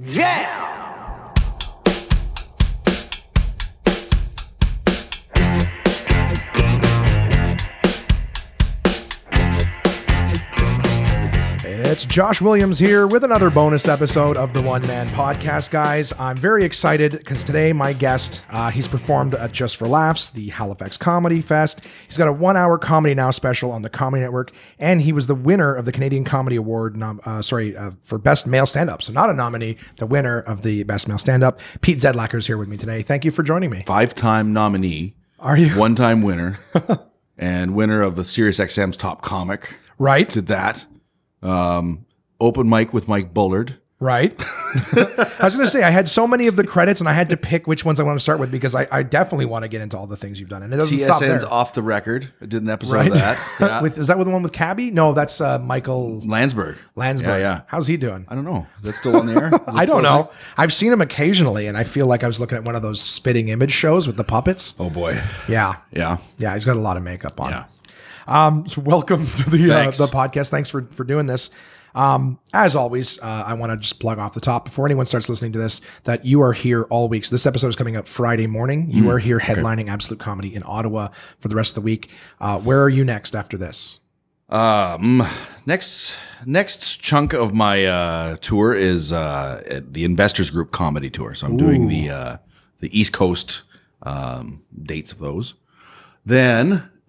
Yeah! It's Josh Williams here with another bonus episode of the One Man Podcast, guys. I'm very excited because today my guest, he's performed at Just for Laughs, the Halifax Comedy Fest. He's got a 1-hour Comedy Now special on the Comedy Network, and he was the winner of the Canadian Comedy Award, for Best Male Stand-Up. So not a nominee, the winner of the Best Male Stand-Up. Pete Zedlacher is here with me today. Thank you for joining me. 5-time nominee. Are you? 1-time winner. And winner of the SiriusXM's Top Comic. Right. Did that. Open mic with Mike Bullard. Right. I was going to say, I had so many of the credits and I had to pick which ones I want to start with because I definitely want to get into all the things you've done. And it doesn't stop there. TSN's Off the Record. I did an episode of that. Yeah. Is that with the one with Cabby? No, that's Michael Landsberg. Yeah. How's he doing? I don't know. That's still on the air? I don't know. I've seen him occasionally and I feel like I was looking at one of those spitting image shows with the puppets. Oh boy. Yeah. Yeah. Yeah. He's got a lot of makeup on. Yeah. So welcome to the podcast. Thanks for doing this. As always, I want to just plug off the top before anyone starts listening to this that you are here all week. So this episode is coming out Friday morning. You are here headlining Absolute Comedy in Ottawa for the rest of the week. Where are you next after this? Next chunk of my tour is the Investors Group Comedy Tour. So I'm doing the East Coast dates of those.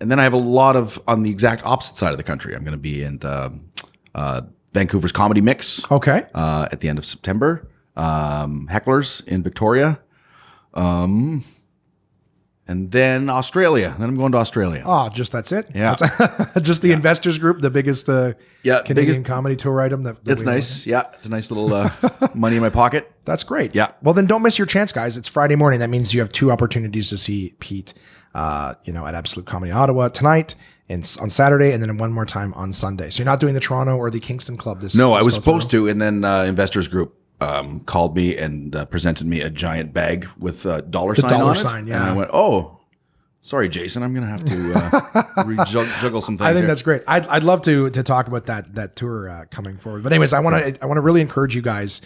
And then I have a lot of on the exact opposite side of the country. I'm going to be in Vancouver's Comedy Mix. Okay. At the end of September. Hecklers in Victoria. And then Australia. Then I'm going to Australia. Oh, that's it? Yeah. Just the Investors Group, the biggest Canadian comedy tour item. It's nice. Yeah. It's a nice little money in my pocket. That's great. Yeah. Well, then don't miss your chance, guys. It's Friday morning. That means you have 2 opportunities to see Pete, at Absolute Comedy Ottawa tonight and on Saturday, and then one more time on Sunday. So you're not doing the Toronto or the Kingston Club this No, I was supposed to, and then Investors Group called me and presented me a giant bag with a dollar sign on it. Yeah. And I went, oh, sorry, Jason, I'm going to have to juggle some things. I think that's great. I'd love to talk about that tour coming forward. But anyways, I want to really encourage you guys.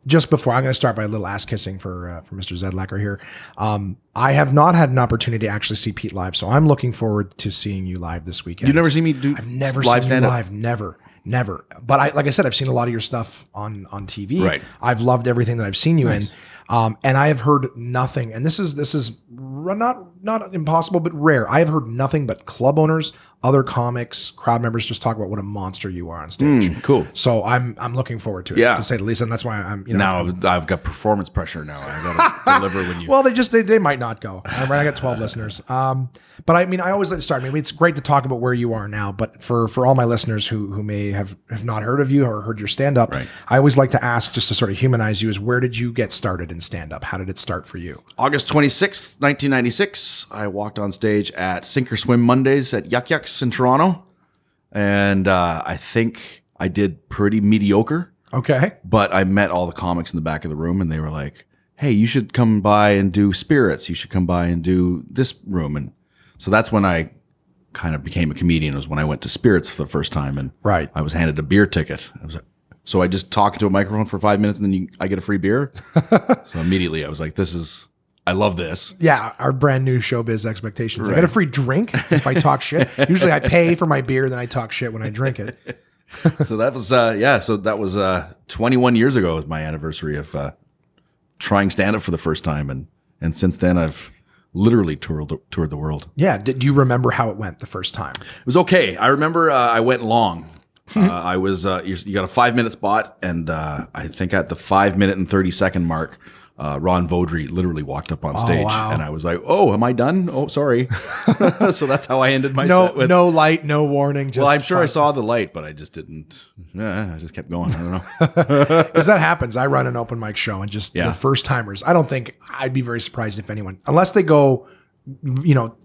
Just before, I'm going to start by a little ass kissing for Mr. Zedlacher here. I have not had an opportunity to actually see Pete live, so I'm looking forward to seeing you live this weekend. You've never seen me do I've never live seen you stand-up? live, never. But like I said, I've seen a lot of your stuff on TV. Right. I've loved everything that I've seen you in. And I have heard nothing, and this is not impossible, but rare. I have heard nothing but club owners, other comics, crowd members just talk about what a monster you are on stage. Cool. So I'm looking forward to it, to say the least, and that's why I'm. Now I've got performance pressure now. I got to deliver when you. Well, they might not go. I got 12 listeners. But I mean, I always like to start. I mean, it's great to talk about where you are now, but for all my listeners who may have not heard of you or heard your stand up, right. I always like to ask, just to sort of humanize you, is where did you get started in stand up? How did it start for you? August 26th, 1996. I walked on stage at Sink or Swim Mondays at Yuck Yucks in Toronto. And I think I did pretty mediocre. Okay. But I met all the comics in the back of the room and they were like, hey, you should come by and do Spirits. You should come by and do this room. And so that's when I kind of became a comedian, was when I went to Spirits for the first time. And right. I was handed a beer ticket. So I just talk into a microphone for 5 minutes and then I get a free beer. So immediately I was like, I love this. Yeah, our brand new showbiz expectations. Right. I get a free drink if I talk shit. Usually I pay for my beer, then I talk shit when I drink it. So that was, so that was 21 years ago was my anniversary of trying stand-up for the first time. And since then I've literally toured the world. Yeah. Do you remember how it went the first time? It was okay. I remember I went long. I was, you got a 5-minute spot. And I think at the 5-minute and 30-second mark, Ron Vaudry literally walked up on stage, and I was like, "Oh, am I done? Oh, sorry." So that's how I ended my set. No light, no warning. Well, I'm sure I saw the light, but I just didn't. I just kept going. I don't know. Because that happens. I run an open mic show, and just the first timers. I don't think I'd be very surprised if anyone, unless they go,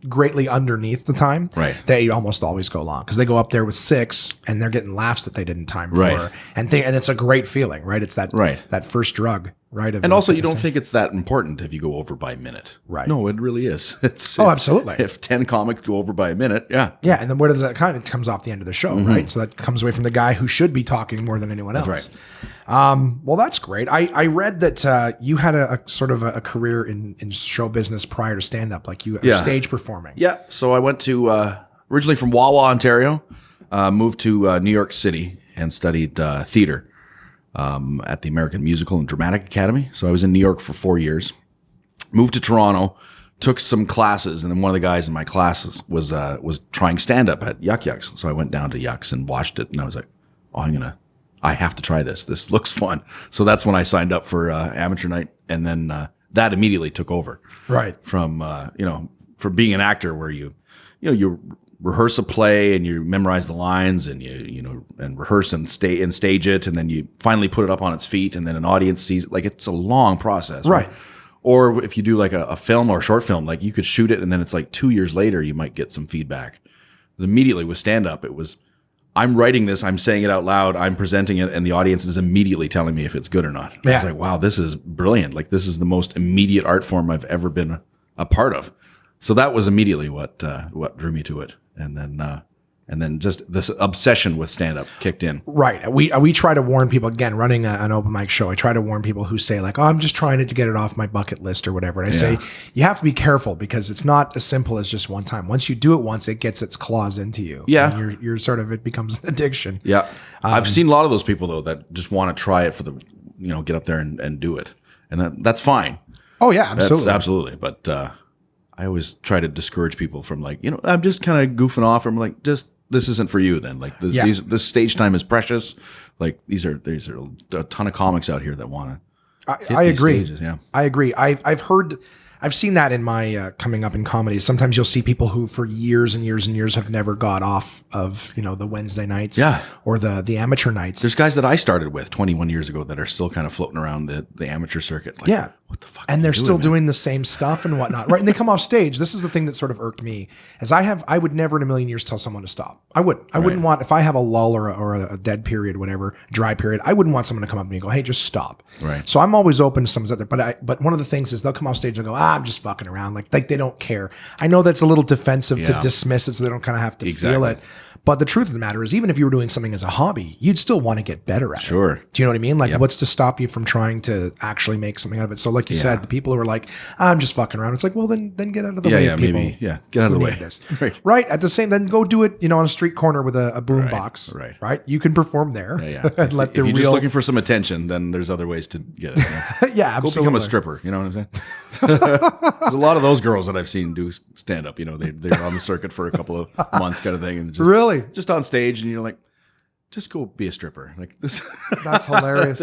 greatly underneath the time. Right. They almost always go long because they go up there with 6, and they're getting laughs that they didn't time for, and it's a great feeling, right? It's that first drug. right? And also, you don't think it's that important if you go over by a minute. Right. No, it really is. Absolutely. If 10 comics go over by a minute, yeah. Yeah, and then where does that kind of comes off the end of the show, right? So that comes away from the guy who should be talking more than anyone else. That's right. Well, that's great. I read that you had a sort of a career in show business prior to stand-up, like you were stage performing. Yeah, so I went to, originally from Wawa, Ontario, moved to New York City and studied theater at the American Musical and Dramatic Academy. So I was in New York for 4 years, moved to Toronto, took some classes, and then one of the guys in my classes was trying stand-up at Yuck Yucks. So I went down to Yucks and watched it, and I was like, oh, I have to try this. This looks fun. So that's when I signed up for amateur night, and then that immediately took over. Right. From for being an actor where you rehearse a play and you memorize the lines and and rehearse and stage it, and then you finally put it up on its feet, and then an audience sees it. Like, it's a long process. Right. Or if you do like a film or a short film, like you could shoot it and then it's like 2 years later you might get some feedback. Immediately with stand-up, it was, I'm writing this, I'm saying it out loud, I'm presenting it, and the audience is immediately telling me if it's good or not. Yeah. I was like, wow, this is brilliant. Like, this is the most immediate art form I've ever been a part of. So that was immediately what drew me to it. And then just this obsession with stand-up kicked in. Right. We try to warn people, again, running an open mic show, I try to warn people who say like, oh, I'm just trying to get it off my bucket list or whatever. And I say, you have to be careful because it's not as simple as just one time. Once you do it once, it gets its claws into you. Yeah. And you're sort of, it becomes an addiction. Yeah. I've seen a lot of those people though that just want to try it for the, get up there and do it. And that's fine. Oh yeah, absolutely. That's absolutely. But I always try to discourage people from like, I'm just kind of goofing off. I'm like, this isn't for you then. Like this stage time is precious. Like these are a ton of comics out here that want to. I agree. Stages, yeah. I agree. I've seen that in my coming up in comedy. Sometimes you'll see people who for years and years and years have never got off of, the Wednesday nights or the amateur nights. There's guys that I started with 21 years ago that are still kind of floating around the amateur circuit. Like, what the fuck? And they're still doing the same stuff and whatnot. Right. And they come off stage. This is the thing that sort of irked me is I would never in a million years tell someone to stop. I wouldn't want, if I have a lull or a dead period, whatever, dry period, I wouldn't want someone to come up to me and go, hey, just stop. Right. So I'm always open to someone's out there. But one of the things is they'll come off stage and go, I'm just fucking around. Like they don't care. I know that's a little defensive to dismiss it so they don't kind of have to feel it. But the truth of the matter is, even if you were doing something as a hobby, you'd still want to get better at it. Sure. Do you know what I mean? Like, what's to stop you from trying to actually make something out of it? So, like you said, the people who are like, I'm just fucking around. It's like, well, then get out of the way. Yeah, people maybe. Yeah, get out of the way. This. Right. At the same, then go do it. On a street corner with a boom box. Right. You can perform there. Yeah. And if you're just looking for some attention, then there's other ways to get it. Yeah, absolutely. Go become a stripper. You know what I'm saying? There's a lot of those girls that I've seen do stand up. They're on the circuit for a couple of months, kind of thing, and just on stage. And you're like, just go be a stripper. Like this. That's hilarious.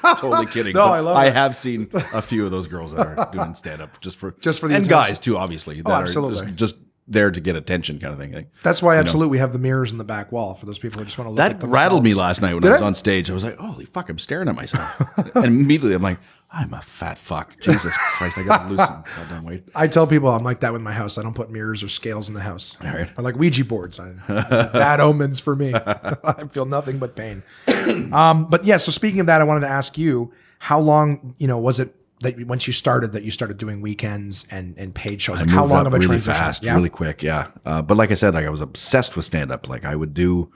I'm totally kidding. No, I love it. I have seen a few of those girls that are doing stand up just for the and attention. Guys too, obviously. That absolutely. Are just there to get attention, kind of thing. Like, that's why absolutely we have the mirrors in the back wall for those people who just want to look at themselves. That rattled me last night when I was on stage. I was like, holy fuck, I'm staring at myself. And immediately I'm like, I'm a fat fuck. Jesus Christ, I got to lose some goddamn weight. I tell people I'm like that with my house. I don't put mirrors or scales in the house. All right. I like Ouija boards. Bad omens for me. I feel nothing but pain. But yeah, so speaking of that, I wanted to ask you, how long, was it that once you started doing weekends and paid shows? Like how long of a really transition? Fast, really quick, yeah. But like I said, like I was obsessed with stand up. Like I would do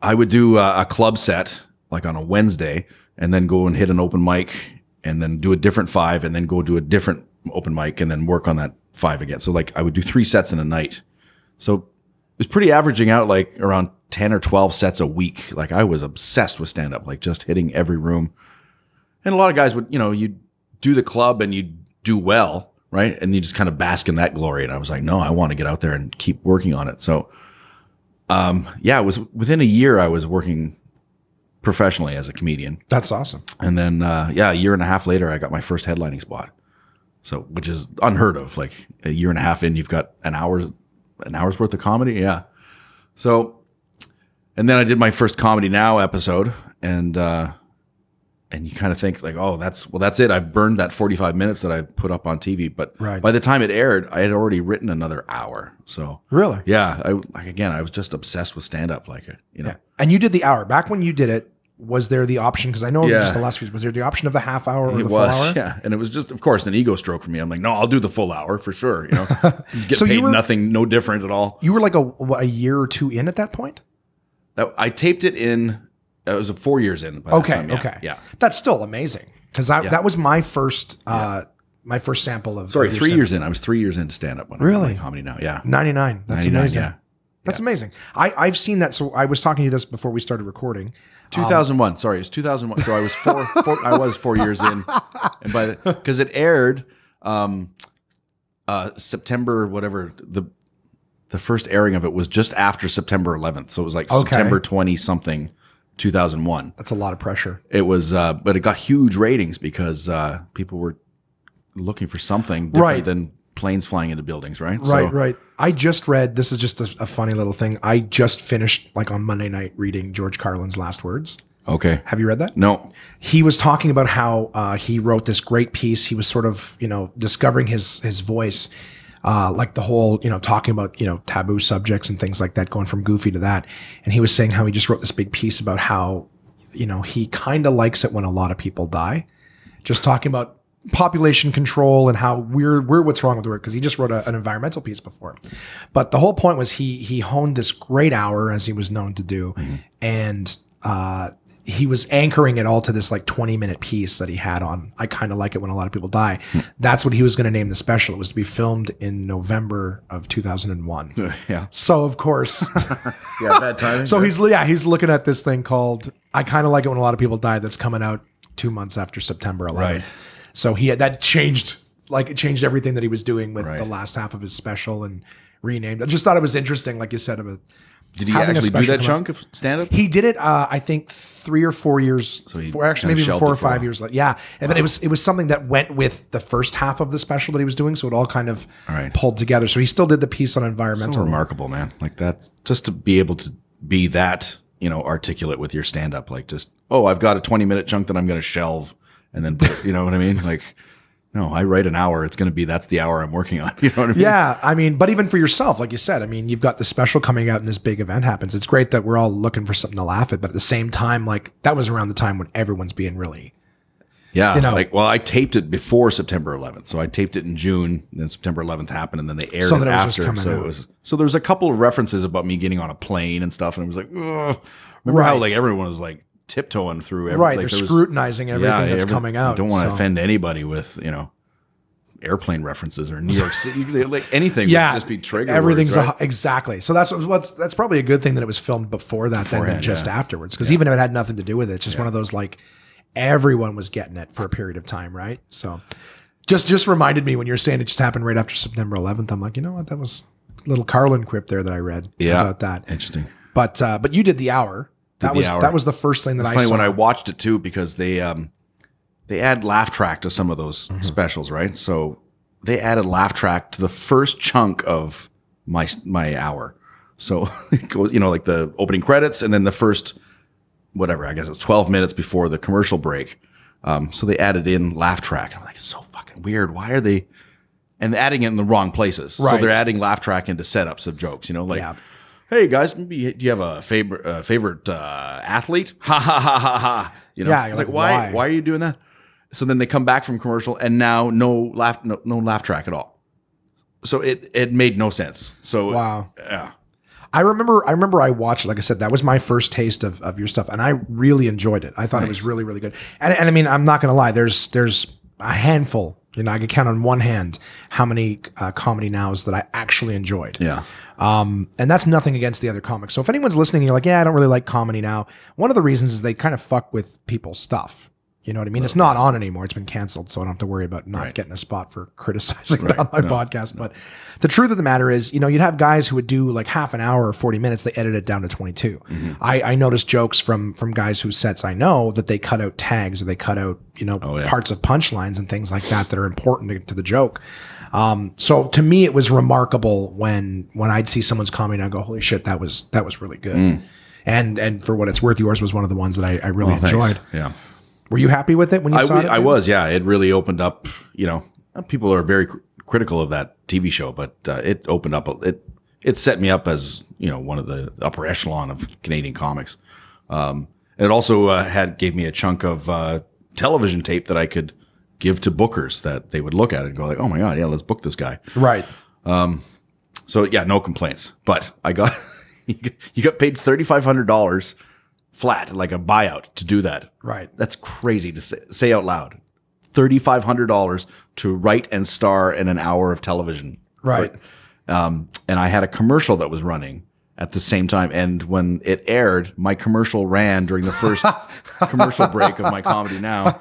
a club set like on a Wednesday, and then go and hit an open mic, and then do a different 5, and then go do a different open mic, and then work on that 5 again. So like I would do 3 sets in a night. So it was pretty averaging out like around 10 or 12 sets a week. Like I was obsessed with stand up, like just hitting every room. And a lot of guys would, you do the club and you do well, right? And you just kind of bask in that glory. And I was like, no, I want to get out there and keep working on it. So, it was within a year I was working professionally as a comedian. That's awesome. And then, a year and a half later, I got my first headlining spot. So, which is unheard of. Like a year and a half in, you've got an hour's worth of comedy. Yeah. So, and then I did my first Comedy Now episode, and you kind of think like, oh, that's it. I burned that 45 minutes that I put up on TV. But by the time it aired, I had already written another hour. So really, yeah, I was just obsessed with stand up, like it, Yeah. And you did the hour back when you did it. was there the option? Because I know just the last few, was there the option of the half hour or the full hour? Yeah. And it was just, of course, an ego stroke for me. I'm like, no, I'll do the full hour for sure. You know, get paid nothing, no different at all. You were like a year or two in at that point? I taped it in, it was 4 years in. By that time. Okay. Yeah. That's still amazing. Because that was my first sample of. Sorry, 3 years in. I was 3 years into stand up when I did comedy now. Yeah. 99. That's 99, amazing. Yeah. That's amazing. I've seen that. So I was talking to you this before we started recording. 2001. Sorry, it's 2001. So I was I was 4 years in, and because it aired September whatever the first airing of it was just after September 11th. So it was like September 20 something, 2001. That's a lot of pressure. It was, but it got huge ratings because people were looking for something different than planes flying into buildings, right? Right. I just read, this is just a funny little thing. I just finished, like on Monday night, reading George Carlin's last words. Okay. Have you read that? No. He was talking about how he wrote this great piece. He was sort of, discovering his voice, like the whole, talking about, taboo subjects and things like that, going from goofy to that. And he was saying how he just wrote this big piece about how, he kind of likes it when a lot of people die. Just talking about population control and how we're what's wrong with the word, because he just wrote an environmental piece before. But the whole point was he honed this great hour, as he was known to do, and he was anchoring it all to this like 20-minute piece that he had on I kind of like it when a lot of people die. That's what he was going to name the special. It was to be filmed in November of 2001. Yeah. So of course, bad timing. So he's looking at this thing called I kind of like it when a lot of people die. That's coming out 2 months after September 11th. Right. So it changed everything that he was doing with the last half of his special and renamed. I just thought it was interesting, like you said, about did he actually do that chunk of stand-up? He did it, I think 3 or 4 years, maybe even 4 or 5 years later. Yeah, and then it was something that went with the first half of the special that he was doing, so it all kind of pulled together. So he still did the piece on environmental. So remarkable, man! Like that, just to be able to be that, articulate with your stand-up, like just I've got a 20-minute chunk that I'm going to shelve. And then, you know what I mean? Like, no, I write an hour. It's going to be, that's the hour I'm working on. You know what I mean? Yeah. I mean, but even for yourself, like you said, I mean, you've got the special coming out and this big event happens. It's great that we're all looking for something to laugh at. But at the same time, like that was around the time when everyone's being really. Yeah. I taped it before September 11th. So I taped it in June. And then September 11th happened. And then they aired it after. So there was a couple of references about me getting on a plane and stuff. And it was like, ugh. Remember how like everyone was like, tiptoeing through everything. Right, they're scrutinizing everything that's coming out. You don't want to offend anybody with, airplane references or New York City, like anything would just be trigger everything's words, right? Exactly. So that's probably a good thing that it was filmed before that than just afterwards. Because even if it had nothing to do with it, it's just one of those like everyone was getting it for a period of time, right? So just reminded me when you're saying it just happened right after September 11th. I'm like, you know what? That was a little Carlin quip there that I read about that. Interesting. But you did the hour. That was the first thing that I saw. Funny when I watched it too, because they add laugh track to some of those specials, right? So they added laugh track to the first chunk of my hour. So it goes, like the opening credits and then the first, whatever, I guess it's 12 minutes before the commercial break. So they added in laugh track. I'm like, it's so fucking weird. Why are they? And adding it in the wrong places. Right. So they're adding laugh track into setups of jokes, hey guys, maybe do you have a favorite athlete? Ha ha ha ha ha. It's like why are you doing that? So then they come back from commercial and now no laugh track at all. So it made no sense. So wow. Yeah. I remember I watched, like I said, that was my first taste of your stuff, and I really enjoyed it. I thought it was really, really good. And I mean, I'm not gonna lie, there's a handful, I could count on one hand how many comedy nows that I actually enjoyed. Yeah. And that's nothing against the other comics. So if anyone's listening and you're like, yeah, I don't really like comedy now, one of the reasons is they kind of fuck with people's stuff. You know what I mean? It's not on anymore. It's been canceled. So I don't have to worry about not getting a spot for criticizing it on my podcast. But the truth of the matter is, you'd have guys who would do like half an hour or 40 minutes. They edit it down to 22. I noticed jokes from guys whose sets I know that they cut out tags or they cut out, parts of punchlines and things like that are important to the joke. So to me, it was remarkable when I'd see someone's comment and I go, holy shit, that was really good. And for what it's worth, yours was one of the ones that I really enjoyed. Yeah. Were you happy with it when you saw it? I was, yeah. It really opened up, people are very critical of that TV show, but it opened up, it set me up as, one of the upper echelon of Canadian comics. And it also gave me a chunk of television tape that I could give to bookers that they would look at it and go like, oh my God, yeah, let's book this guy. Right. So yeah, no complaints. But I got you got paid $3,500 flat, like a buyout, to do that. Right. That's crazy to say out loud. $3,500 to write and star in an hour of television. Right. And I had a commercial that was running at the same time. And when it aired, my commercial ran during the first commercial break of my Comedy Now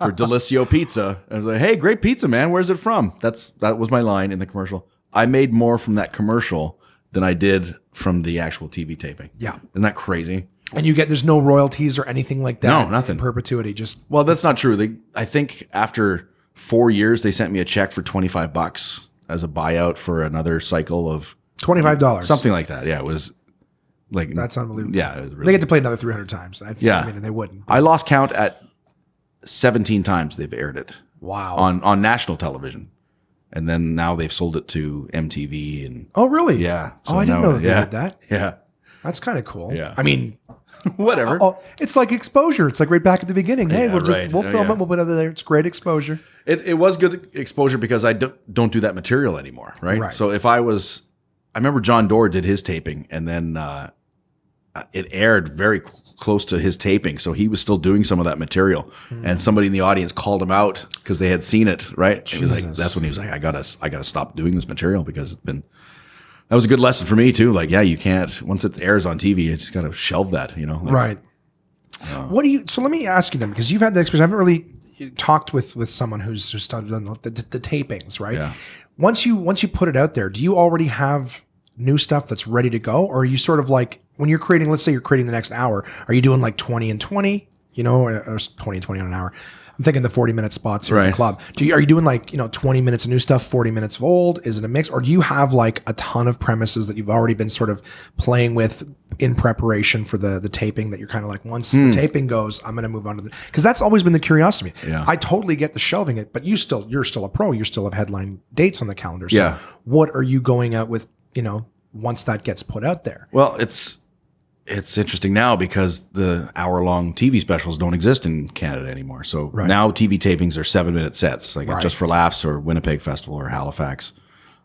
for Delissio Pizza. I was like, hey, great pizza, man. Where's it from? That was my line in the commercial. I made more from that commercial than I did from the actual TV taping. Yeah. Isn't that crazy? And there's no royalties or anything like that. No, nothing. In perpetuity. Just Well, that's not true. I think after 4 years, they sent me a check for $25 as a buyout for another cycle of $25. something like that. Yeah, it was like That's unbelievable. Yeah, it was really, They get to play another 300 times. Yeah. I mean, they wouldn't. I lost count at 17 times they've aired it Wow. on national television, and then now they've sold it to MTV and Oh, really? yeah. I didn't know that they did that. Yeah, That's kind of cool. Yeah. I mean, whatever. it's like exposure. It's like right back at the beginning. Hey, Yeah, we'll right. film it. We'll put it there. It's great exposure. It was good exposure because I don't do that material anymore, right? Right. So I remember John Doerr did his taping, and then it aired very close to his taping, so he was still doing some of that material. And somebody in the audience called him out because they had seen it, right? He was like, that's when he was like, I gotta stop doing this material because that was a good lesson for me too. Like, yeah, you can't, once it airs on TV, you just gotta shelve that, like, Right. So let me ask you then, because you've had the experience. I haven't really talked with someone who's just done the tapings, right? Yeah. Once you put it out there, do you already have new stuff that's ready to go? Or are you sort of like, when you're creating, let's say you're creating the next hour, are you doing like 20 and 20, or 20 and 20 on an hour? I'm thinking the 40-minute spots here in the Right. club. Are you doing like, 20 minutes of new stuff, 40 minutes of old? Is it a mix? Or do you have like a ton of premises that you've already been sort of playing with in preparation for the taping, that you're kind of like, once the taping goes, I'm going to move on to because that's always been the curiosity to me. Yeah. I totally get the shelving it, but you're still a pro. You still have headline dates on the calendar. So Yeah. what are you going out with, once that gets put out there? Well, it's interesting now because the hour-long TV specials don't exist in Canada anymore. So now TV tapings are 7-minute sets, like at Just for Laughs or Winnipeg Festival or Halifax.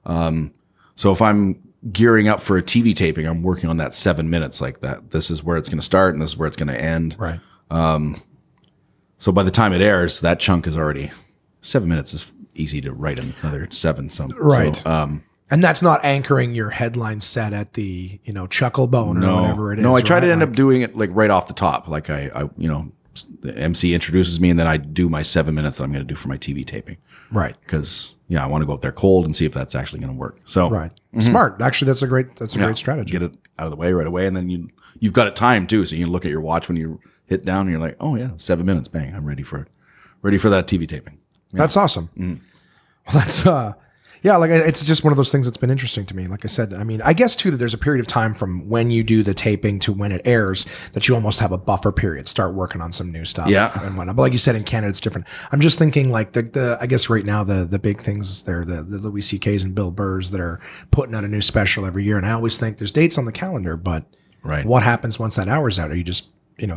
So if I'm gearing up for a TV taping, I'm working on that 7 minutes like that. This is where it's going to start and this is where it's going to end. Right. So by the time it airs, that chunk is already 7 minutes is easy to write another 7. Right. So, And that's not anchoring your headline set at the, Chucklebone or whatever it is. No, I try to right? end up doing it like right off the top. Like I the MC introduces me and then I do my 7 minutes that I'm going to do for my TV taping. Right. Because I want to go out there cold and see if that's actually going to work. So Right. Smart. Actually, that's a great strategy. Get it out of the way right away, and then you've got it timed too. So you can look at your watch when you hit down, and you're like, oh yeah, 7 minutes, bang, I'm ready for it. Ready for that TV taping. Yeah. That's awesome. Well, that's it's just one of those things that's been interesting to me. Like I said, I mean, I guess too that there's a period of time from when you do the taping to when it airs that you almost have a buffer period. Start working on some new stuff, and whatnot. But like you said, in Canada, it's different. I'm just thinking like the I guess right now the big things there, the Louis C.K.'s and Bill Burrs that are putting out a new special every year, and I always think there's dates on the calendar, but what happens once that hour's out? Are you just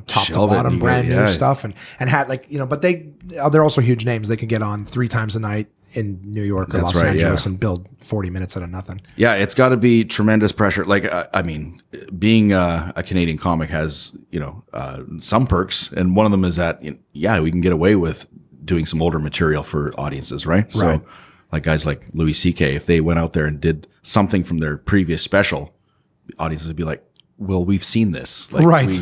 top Shelve to it, bottom, brand new yeah. stuff, and had like but they're also huge names. They can get on 3 times a night in New York or That's Los right, Angeles yeah. and build 40 minutes out of nothing. Yeah, it's got to be tremendous pressure. Like, I mean, being a Canadian comic has, some perks. And one of them is that, we can get away with doing some older material for audiences, right? So, like guys like Louis C.K., if they went out there and did something from their previous special, the audiences would be like, well, we've seen this. Like, Right.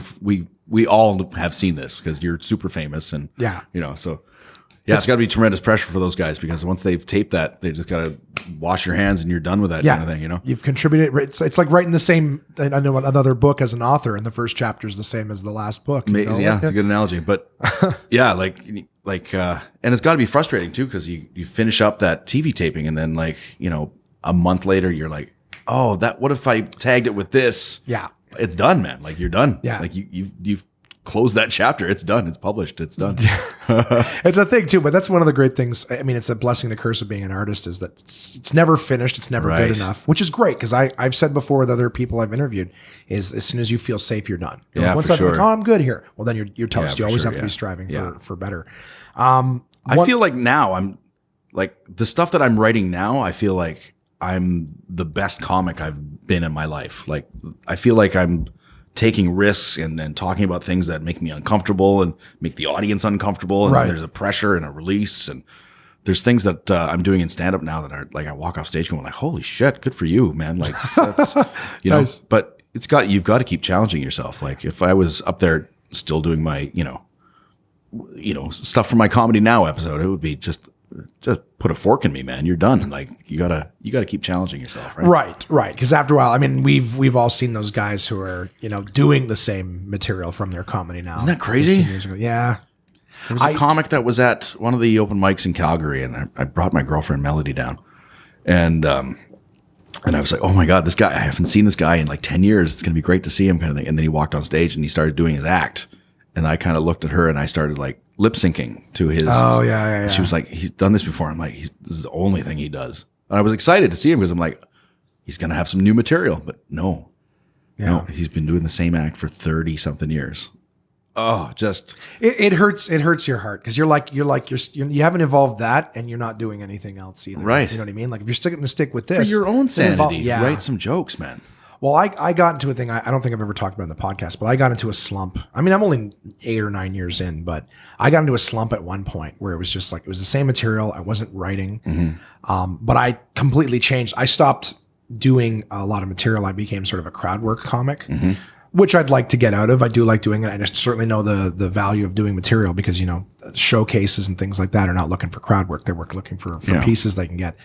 We all have seen this because you're super famous. And, so... Yeah, it's got to be tremendous pressure for those guys because once they've taped that, they just got to wash your hands and you're done with that kind of thing, You've contributed. It's like writing the same, I know another book as an author, and the first chapter is the same as the last book. Yeah, it's a good analogy. But yeah, and it's got to be frustrating too because you finish up that TV taping and then a month later you're like, oh, what if I tagged it with this? Yeah. It's done, man. Like you're done. Yeah. Like you've close that chapter. It's done. It's published. It's done. It's a thing too, but that's one of the great things. I mean, it's a blessing and a curse of being an artist is that it's never finished. It's never good enough, which is great. Cause I've said before with other people I've interviewed is as soon as you feel safe, you're done. Once I'm like, oh, I'm good here. Well, then you're toast. You always have to be striving for better. I feel like now I'm like the stuff that I'm writing now, I feel like I'm the best comic I've been in my life. Like I feel like I'm taking risks and talking about things that make me uncomfortable and make the audience uncomfortable. And there's a pressure and a release. And there's things that I'm doing in stand up now that are like, I walk off stage going like, holy shit, good for you, man. Like that's, you know, but you've got to keep challenging yourself. Like if I was up there still doing my, you know, stuff for my Comedy Now episode, it would be just put a fork in me, man. You're done. Like you gotta keep challenging yourself, right? Right. Because after a while, I mean, we've all seen those guys who are, you know, doing the same material from their Comedy Now. Isn't that crazy? 15 years ago. Yeah. There was a comic that was at one of the open mics in Calgary, and I brought my girlfriend Melody down, and I was like, oh my God, this guy, I haven't seen this guy in like 10 years. It's gonna be great to see him, kind of thing. And then he walked on stage and he started doing his act, and I kind of looked at her and I started like lip syncing to his. Oh yeah. She was like, he's done this before. I'm like, this is the only thing he does. And I was excited to see him because I'm like, he's gonna have some new material. But no, he's been doing the same act for 30 something years. Oh, just it hurts. It hurts your heart because you haven't evolved that, and you're not doing anything else either. Right. You know what I mean? Like if you're still going to stick with this for your own sanity, write some jokes, man. Well, I got into a thing I don't think I've ever talked about in the podcast, but I got into a slump. I mean, I'm only 8 or 9 years in, but I got into a slump at one point where it was just like, it was the same material. I wasn't writing, but I completely changed. I stopped doing a lot of material. I became sort of a crowd work comic, which I'd like to get out of. I do like doing it. I just certainly know the value of doing material because, you know, showcases and things like that are not looking for crowd work. They're looking for pieces they can get.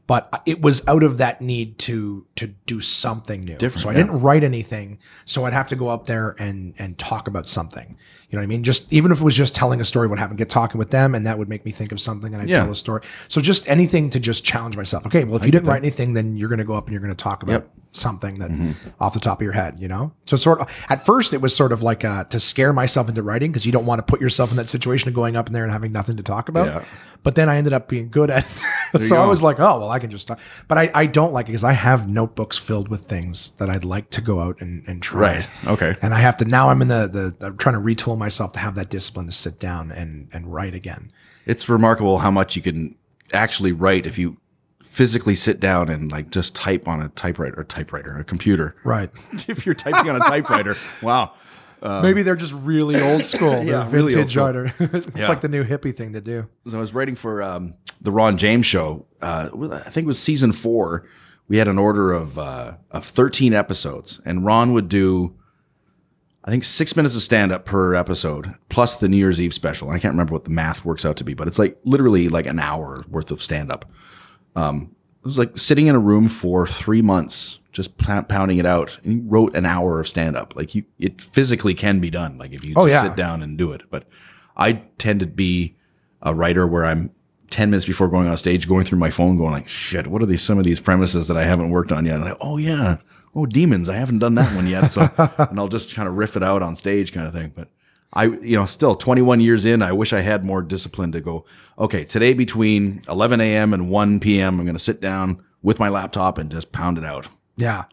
But it was out of that need to do something new. Different, so I didn't write anything. So I'd have to go up there and talk about something. You know what I mean? Just even if it was just telling a story, what happened, get talking with them, and that would make me think of something, and I'd tell a story. So just anything to just challenge myself. Okay, well, if you didn't write anything, then you're going to go up and you're going to talk about something that off the top of your head, you know? So sort of, at first it was sort of like to scare myself into writing because you don't want to put yourself in that situation of going up in there and having nothing to talk about. Yeah. But then I ended up being good at it. So I was like, oh, well, I can just talk. But I don't like it because I have notebooks filled with things that I'd like to go out and try. Right. Okay. And I have to, now I'm in I'm trying to retool myself to have that discipline to sit down and write again. It's remarkable how much you can actually write if you physically sit down and like just type on a a computer. Right. If you're typing on a typewriter, wow. Maybe they're just really old school. Yeah, vintage really old school. Writer. It's like the new hippie thing to do. So I was writing for the Ron James show. I think it was season 4. We had an order of 13 episodes, and Ron would do, I think, 6 minutes of stand-up per episode, plus the New Year's Eve special. I can't remember what the math works out to be, but it's like literally like an hour worth of stand-up. It was like sitting in a room for 3 months, just pounding it out. And he wrote an hour of stand-up. Like it physically can be done. Like if you just sit down and do it. But I tend to be a writer where I'm 10 minutes before going on stage, going through my phone, going like, shit, what are some of these premises that I haven't worked on yet? And like, oh yeah, demons, I haven't done that one yet. So, and I'll just kind of riff it out on stage, kind of thing. But still 21 years in, I wish I had more discipline to go, okay, today between 11 a.m. and 1 p.m., I'm going to sit down with my laptop and just pound it out. Yeah.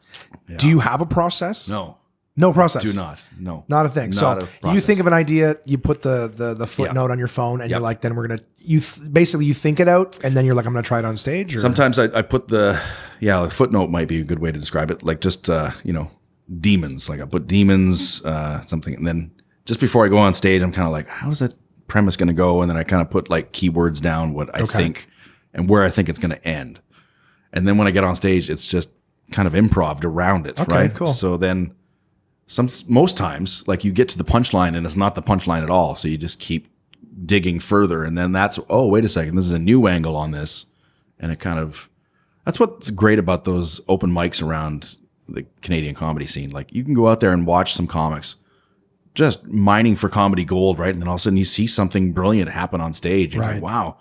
Do you have a process? No. No process. Do not. No. Not a thing. So you think of an idea, you put the footnote on your phone, and you're like, then we're going to, basically you think it out, and then you're like, I'm going to try it on stage? Or? Sometimes I put the footnote might be a good way to describe it. Like just, demons. Like I put demons, something, and then just before I go on stage, I'm kind of like, how is that premise going to go? And then I kind of put like keywords down, what I think and where I think it's going to end. And then when I get on stage, it's just kind of improv around it. Okay, right? Cool. So then most times, like you get to the punchline and it's not the punchline at all. So you just keep digging further. And then that's, oh, wait a second, this is a new angle on this. And it kind of, that's what's great about those open mics around the Canadian comedy scene. Like you can go out there and watch some comics just mining for comedy gold, right? And then all of a sudden you see something brilliant happen on stage. And you're like, wow,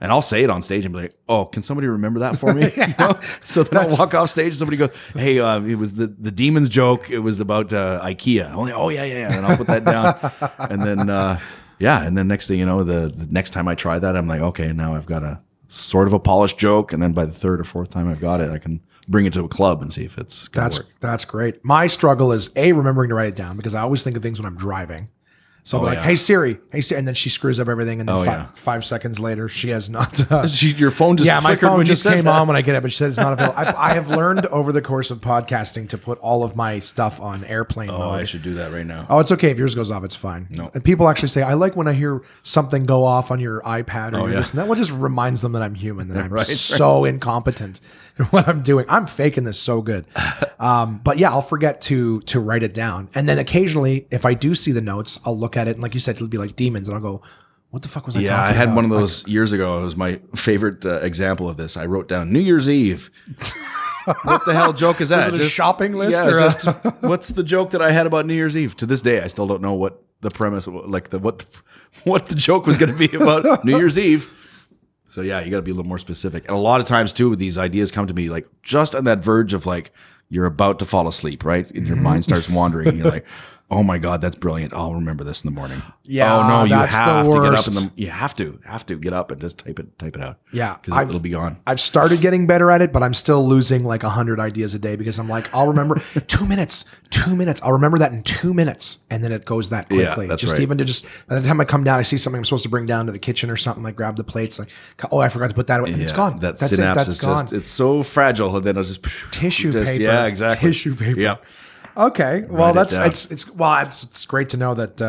And I'll say it on stage and be like, "Oh, can somebody remember that for me?" You know? So then I'll walk off stage and somebody goes, "Hey, it was the demons joke. It was about IKEA." I'm like, "Oh yeah. And I'll put that down. And then and then next thing you know, the next time I try that, I'm like, "Okay, now I've got a sort of a polished joke." And then by the third or fourth time I've got it, I can bring it to a club and see if it's gonna work. That's great. My struggle is remembering to write it down because I always think of things when I'm driving. So I'm like, hey Siri, and then she screws up everything, and then 5 seconds later, she has not. Your phone just my phone just came on when I get it, but she said it's not available. I have learned over the course of podcasting to put all of my stuff on airplane mode. I should do that right now. Oh, it's okay if yours goes off. It's fine. No. And people actually say, I like when I hear something go off on your iPad or this and that. Well, just reminds them that I'm human, that I'm so incompetent in what I'm doing. I'm faking this so good. But yeah, I'll forget to write it down. And then occasionally, if I do see the notes, I'll look at it. And like you said, it'll be like demons. And I'll go, what the fuck was I talking about? Yeah, I had one of those years ago. It was my favorite example of this. I wrote down New Year's Eve. What the hell joke is that? Was it a shopping list? Yeah, what's the joke that I had about New Year's Eve? To this day, I still don't know what the premise, like what the joke was going to be about New Year's Eve. So yeah, you got to be a little more specific. And a lot of times too, these ideas come to me like just on that verge of like you're about to fall asleep, right? And your mind starts wandering. And you're like, oh my God, that's brilliant. I'll remember this in the morning. Yeah. Oh no, you that's have the to get worst. up you have to get up and just type it out. Yeah. Because it'll be gone. I've started getting better at it, but I'm still losing like 100 ideas a day because I'm like, I'll remember 2 minutes. I'll remember that in 2 minutes. And then it goes that quickly. Yeah, that's just right. even to by the time I come down, I see something I'm supposed to bring down to the kitchen or something, like grab the plates. Like, oh, I forgot to put that away. And it's gone. That That's synapse it. That's is gone. it's so fragile. And then it'll just Tissue paper. Yeah, exactly. Tissue paper. Yeah. Okay. Well, Write it down. it's great to know that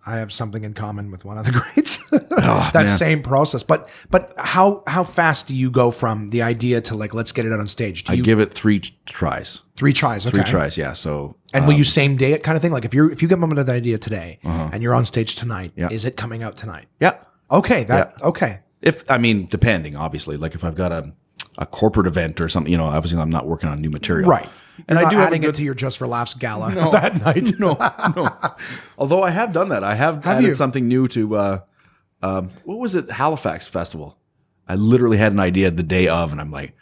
I have something in common with one of the greats. Oh, that same process. But how fast do you go from the idea to like let's get it out on stage? Do I you give it 3 tries. 3 tries? Okay. 3 tries, yeah. So and will you same day it kind of thing? Like if you get momentum with an idea today and you're on stage tonight, is it coming out tonight? Yeah. Okay. Okay. Depending, obviously. Like if I've got a corporate event or something, obviously I'm not working on new material. Right. And You're I do not have adding it to your Just for Laughs gala No, that night. No. Although I have done that. I have added something new to, what was it? Halifax Festival. I literally had an idea the day of, and I'm like,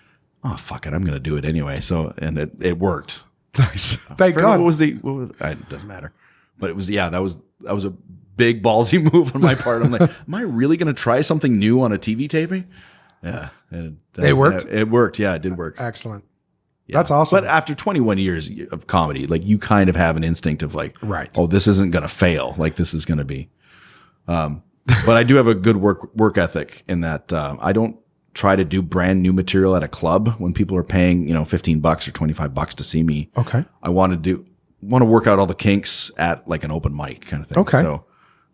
oh, fuck it. I'm going to do it anyway. So, and it worked. Nice. Thank God. What was it doesn't matter. But it was, that was a big ballsy move on my part. I'm like, am I really going to try something new on a TV taping? Yeah. And it worked? It worked. Yeah, it did work. Excellent. Yeah. That's awesome. But after 21 years of comedy, like you kind of have an instinct of like, right. Oh, this isn't going to fail. Like this is going to be. But I do have a good work ethic in that I don't try to do brand new material at a club when people are paying, $15 or $25 to see me. Okay. I want to work out all the kinks at like an open mic kind of thing. Okay. So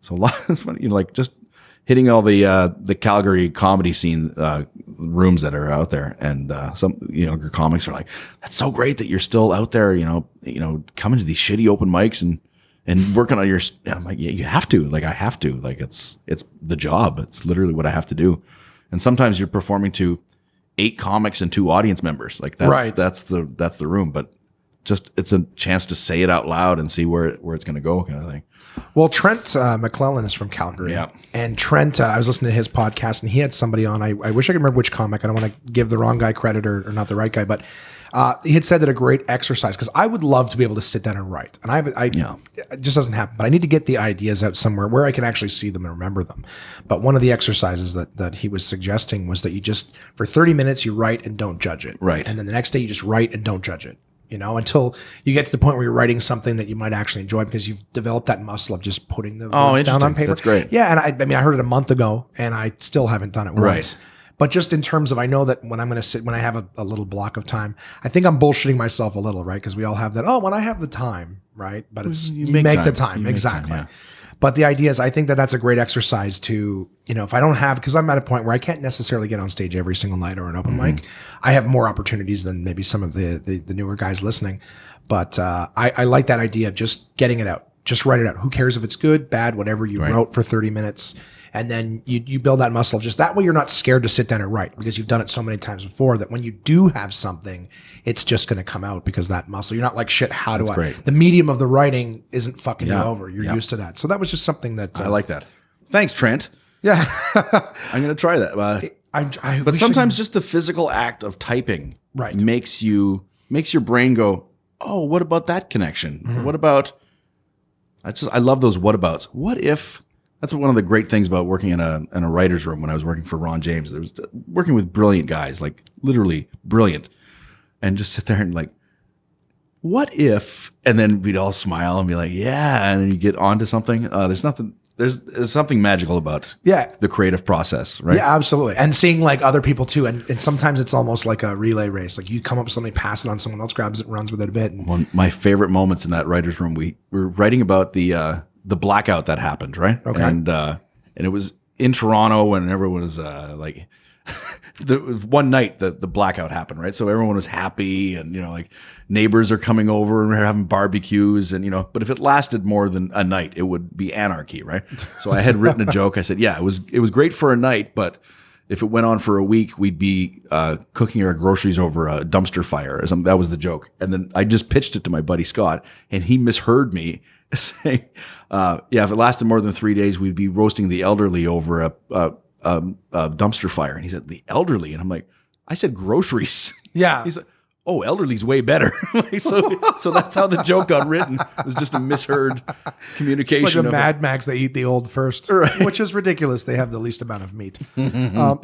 a lot it's funny, like just hitting all the Calgary comedy scene rooms that are out there, and some younger comics are like, "That's so great that you're still out there, coming to these shitty open mics and working on your." And I'm like, "Yeah, you have to. Like, I have to. Like, it's the job. It's literally what I have to do." And sometimes you're performing to 8 comics and 2 audience members. Like that's the room, but just it's a chance to say it out loud and see where it's going to go, kind of thing. Well, Trent McClellan is from Calgary. Yeah. And Trent, I was listening to his podcast and he had somebody on. I wish I could remember which comic. I don't want to give the wrong guy credit or not the right guy, but he had said that a great exercise, because I would love to be able to sit down and write. And it just doesn't happen, but I need to get the ideas out somewhere where I can actually see them and remember them. But one of the exercises that he was suggesting was that you just, for 30 minutes, you write and don't judge it. Right. And then the next day you just write and don't judge it. Until you get to the point where you're writing something that you might actually enjoy because you've developed that muscle of just putting the words down on paper. That's great. Yeah, and I heard it a month ago, and I still haven't done it once. Right. But just in terms of, I know that when I'm going to sit, when I have a little block of time, I think I'm bullshitting myself a little, right? Because we all have that, when I have the time, right? But it's, you make the time. Exactly. Yeah. But the idea is, I think that that's a great exercise to, if I don't have, because I'm at a point where I can't necessarily get on stage every single night or an open mic. I have more opportunities than maybe some of the newer guys listening. But I like that idea of just getting it out. Just write it out. Who cares if it's good, bad, whatever you wrote for 30 minutes. And then you build that muscle of just that way you're not scared to sit down and write, because you've done it so many times before that when you do have something, it's just going to come out because that muscle. You're not like, shit, how do I? Great. The medium of the writing isn't fucking you over. You're used to that. So that was just something that... I like that. Thanks, Trent. Yeah. I'm going to try that. But sometimes just the physical act of typing makes your brain go, oh, what about that connection? Mm-hmm. What about, I love those what abouts. What if, that's one of the great things about working in a writer's room when I was working for Ron James. There was working with brilliant guys, like literally brilliant, and just sit there and like, what if, and then we'd all smile and be like, yeah, and then you get onto something. There's something magical about the creative process, right? Yeah, absolutely. And seeing like other people too. And sometimes it's almost like a relay race. Like you come up with something, pass it on, someone else grabs it, runs with it a bit. One of my favorite moments in that writer's room, we were writing about the blackout that happened, right? Okay. And it was in Toronto when everyone was like, one night the blackout happened, right? So everyone was happy, and like neighbors are coming over and we're having barbecues, and but if it lasted more than a night, it would be anarchy, right? So I had written a joke. I said, yeah, it was great for a night, but if it went on for a week, we'd be cooking our groceries over a dumpster fire. That was the joke. And then I just pitched it to my buddy Scott, and he misheard me saying, if it lasted more than 3 days, we'd be roasting the elderly over a dumpster fire. And he said, the elderly. And I'm like, I said groceries. Yeah. He's like, oh, elderly's way better. so that's how the joke got written. It was just a misheard communication. It's like a Mad Max, they eat the old first, right. Which is ridiculous. They have the least amount of meat. So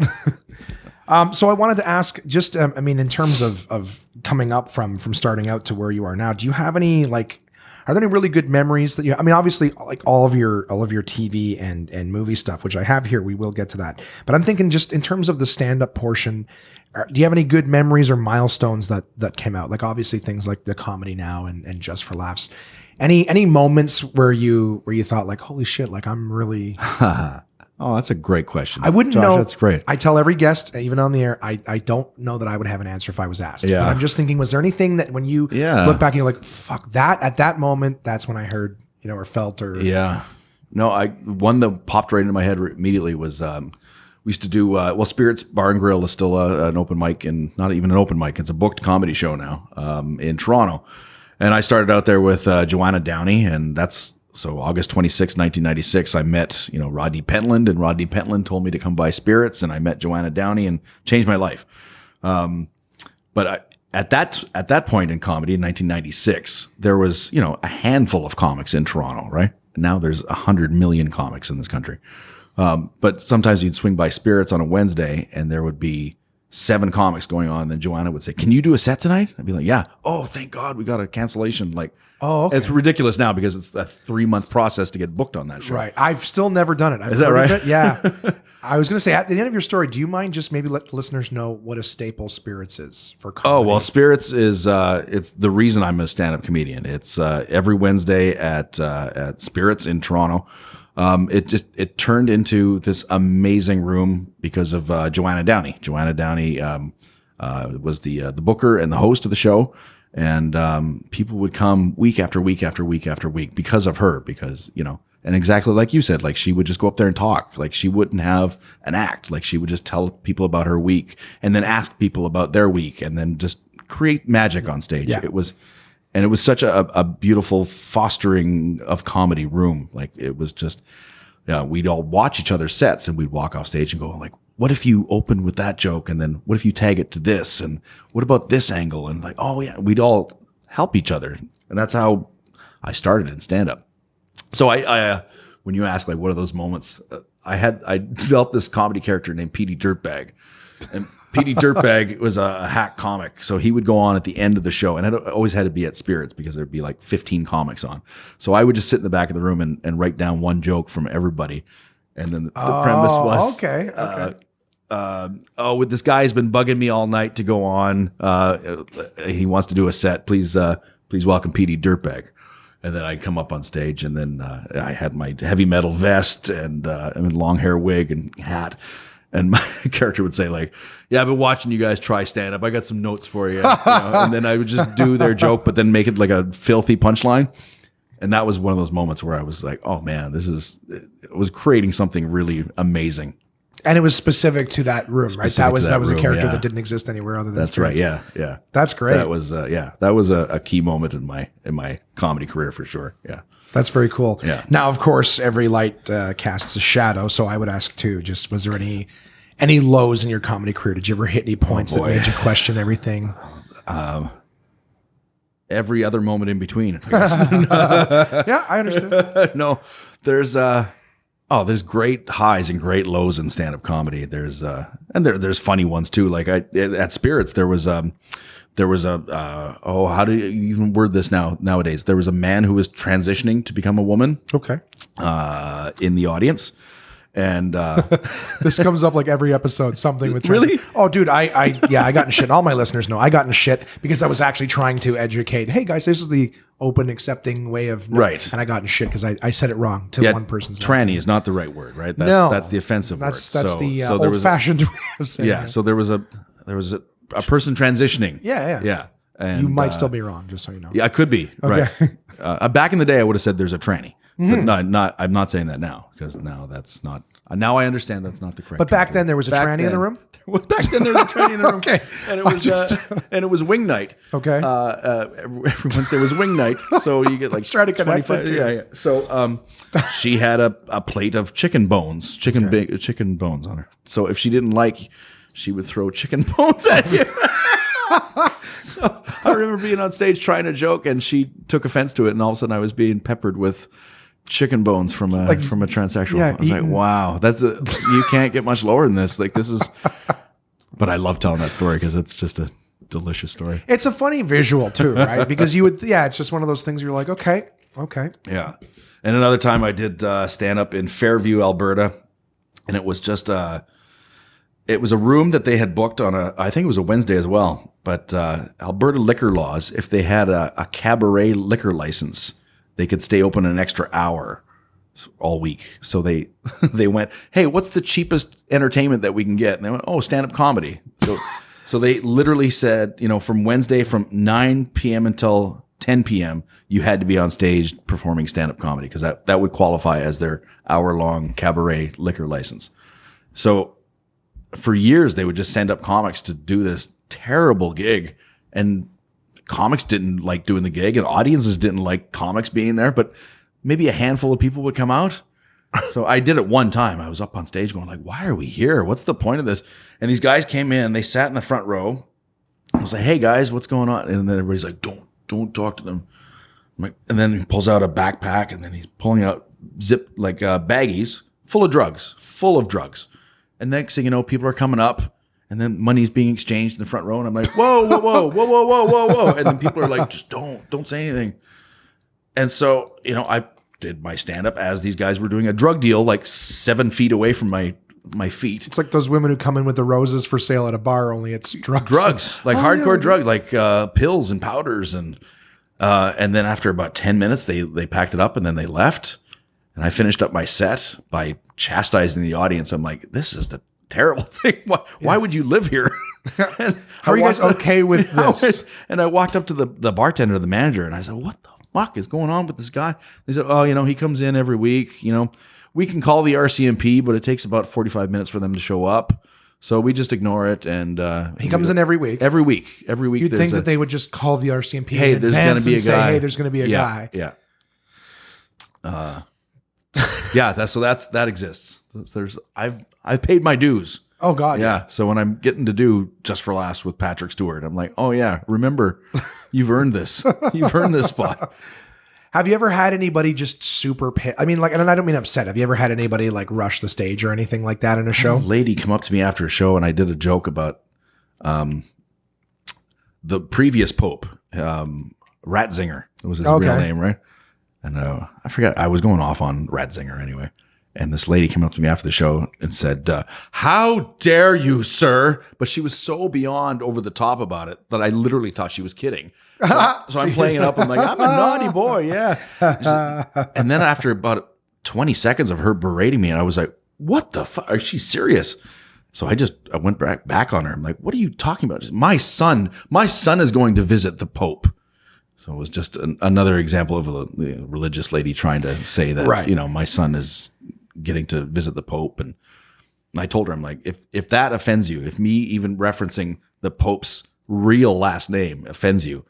I wanted to ask, just, in terms of coming up from starting out to where you are now, do you have any, are there any really good memories that you, obviously like all of your TV and movie stuff, which I have here, we will get to that. But I'm thinking just in terms of the stand-up portion, do you have any good memories or milestones that came out? Like obviously things like the Comedy Now and Just for Laughs. Any moments where you thought like, holy shit, like I'm really... Oh, that's a great question. I wouldn't Josh, know. That's great. I tell every guest, even on the air, I don't know that I would have an answer if I was asked. Yeah. But I'm just thinking, was there anything that when you look back and you're like, fuck that, at that moment, that's when I heard, or felt or... Yeah. No, one that popped right into my head immediately was we used to do, Spirits Bar and Grill is still an open mic, and not even an open mic. It's a booked comedy show now in Toronto. And I started out there with Joanna Downey, and that's... So August 26, 1996, I met, Rodney Pentland, and Rodney Pentland told me to come by Spirits, and I met Joanna Downey and changed my life. But at that point in comedy in 1996, there was, a handful of comics in Toronto, right? Now there's 100 million comics in this country. But sometimes you'd swing by Spirits on a Wednesday and there would be 7 comics going on. And then Joanna would say, can you do a set tonight? I'd be like, yeah. Oh, thank God we got a cancellation. Oh, okay. It's ridiculous now because it's a 3-month process to get booked on that show. Right. I've still never done it. Is that right? Yeah. I was going to say, at the end of your story, do you mind just maybe let listeners know what a staple Spirits is for comedy? Oh, well, Spirits is, it's the reason I'm a stand-up comedian. It's every Wednesday at Spirits in Toronto. It turned into this amazing room because of Joanna Downey. Joanna Downey was the booker and the host of the show. And people would come week after week after week after week because of her, because, and exactly like you said, like she would just go up there and talk. Like she wouldn't have an act. Like she would just tell people about her week and then ask people about their week and then just create magic on stage. Yeah. It was such a beautiful fostering of comedy room. Like it was just, we'd all watch each other's sets and we'd walk off stage and go like, what if you open with that joke? And then what if you tag it to this? And what about this angle? And like, oh yeah, we'd all help each other. And that's how I started in stand-up. So I when you ask like, what are those moments? I developed this comedy character named Petey Dirtbag. And Petey Dirtbag was a hack comic. So he would go on at the end of the show, and it always had to be at Spirits because there'd be like 15 comics on. So I would just sit in the back of the room and write down one joke from everybody. And then the premise was, with this guy has been bugging me all night to go on. He wants to do a set. Please welcome Petey Dirtbag. And then I'd come up on stage, and then I had my heavy metal vest and long hair wig and hat. And my character would say like, yeah, I've been watching you guys try stand up. I got some notes for you. And then I would just do their joke, but then make it like a filthy punchline. And that was one of those moments where I was like, oh man, it was creating something really amazing. And it was specific to that room, right? That was a room, character that didn't exist anywhere other than That's right. Yeah. That's great. That was a key moment in my comedy career for sure. Yeah. That's very cool. Yeah. Now, of course, every light casts a shadow. So I would ask too, just was there any lows in your comedy career? Did you ever hit any points that made you question everything? Every other moment in between, I guess. Yeah, I understand. No, there's great highs and great lows in stand-up comedy. There's there's funny ones too. Like at Spirits, there was how do you even word this nowadays? There was a man who was transitioning to become a woman. Okay. In the audience. And this comes up like every episode, something with really? Oh, dude, I got in shit. All my listeners know I got in shit because I was actually trying to educate. Hey guys, this is the open, accepting way of right. And I got in shit because I said it wrong to one person's. Tranny is not the right word, right? That's the offensive word. That's the old-fashioned way of saying it. So there was a person transitioning. Yeah. And you might still be wrong, just so you know. Yeah, I could be. Okay. Right. Back in the day, I would have said there's a tranny. Mm-hmm. But I'm not saying that now because now that's not. Now I understand that's not the correct. But back then there was a tranny in the room. Back then there was a tranny in the room. Okay, and it was wing night. Okay, every Wednesday was wing night, so you get like try to connect it. Yeah. So she had a plate of chicken bones, chicken bones on her. So if she didn't like, she would throw chicken bones at you. So I remember being on stage trying to joke, and she took offense to it, and all of a sudden I was being peppered with chicken bones from a transsexual. I was like, wow, you can't get much lower than this. Like this is, but I love telling that story because it's just a delicious story. It's a funny visual too, right? Because it's just one of those things you're like, okay. Yeah. And another time I did stand up in Fairview, Alberta, and it was just it was a room that they had booked on I think it was a Wednesday as well. But Alberta liquor laws, if they had a cabaret liquor license, they could stay open an extra hour all week. So they went, hey, what's the cheapest entertainment that we can get? And they went, oh, stand-up comedy. So they literally said, from Wednesday from 9 p.m. until 10 p.m., you had to be on stage performing stand-up comedy because that would qualify as their hour-long cabaret liquor license. So for years, they would just send up comics to do this terrible gig, and comics didn't like doing the gig, and audiences didn't like comics being there, but maybe a handful of people would come out. So I did it one time. I was up on stage going like, why are we here? What's the point of this? And these guys came in, they sat in the front row. I was like, hey guys, what's going on? And then everybody's like, don't talk to them. And then he pulls out a backpack, and then he's pulling out baggies full of drugs. And next thing you know, people are coming up, and then money's being exchanged in the front row, and I'm like, whoa. And then people are like, just don't say anything. And so, I did my stand-up as these guys were doing a drug deal like 7 feet away from my feet. It's like those women who come in with the roses for sale at a bar, only it's drugs. Drugs, like hardcore drugs, like pills and powders. And then after about 10 minutes, they packed it up, and then they left. And I finished up my set by chastising the audience. I'm like, this is the terrible thing. Why would you live here? How are you guys okay with this? And I walked up to the bartender, the manager, and I said, what the fuck is going on with this guy? They said, oh, he comes in every week. We can call the RCMP, but it takes about 45 minutes for them to show up. So we just ignore it. And he comes in every week. Every week. You'd think that they would just call the RCMP hey, in there's going to be a say, guy. Hey, there's going to be a guy. Yeah. That exists. I've paid my dues. Oh God. Yeah. So when I'm getting to do Just for Laughs with Patrick Stewart, I'm like, oh yeah, remember, you've earned this. You've earned this spot. Have you ever had anybody just super pissed? I mean, like, and I don't mean upset. Have you ever had anybody like rush the stage or anything like that in a show? A lady come up to me after a show, and I did a joke about the previous Pope, Ratzinger. That was his real name, right? And I forgot. I was going off on Ratzinger anyway. And this lady came up to me after the show and said, how dare you, sir? But she was so beyond over the top about it that I literally thought she was kidding. So I'm playing it up. I'm like, I'm a naughty boy. Yeah. And then after about 20 seconds of her berating me, and I was like, what the fuck? Is she serious? So I went back on her. I'm like, what are you talking about? My son is going to visit the Pope. So it was just another example of a religious lady trying to say that, right. My son is getting to visit the Pope. And I told her, I'm like, if that offends you, if me even referencing the Pope's real last name offends you,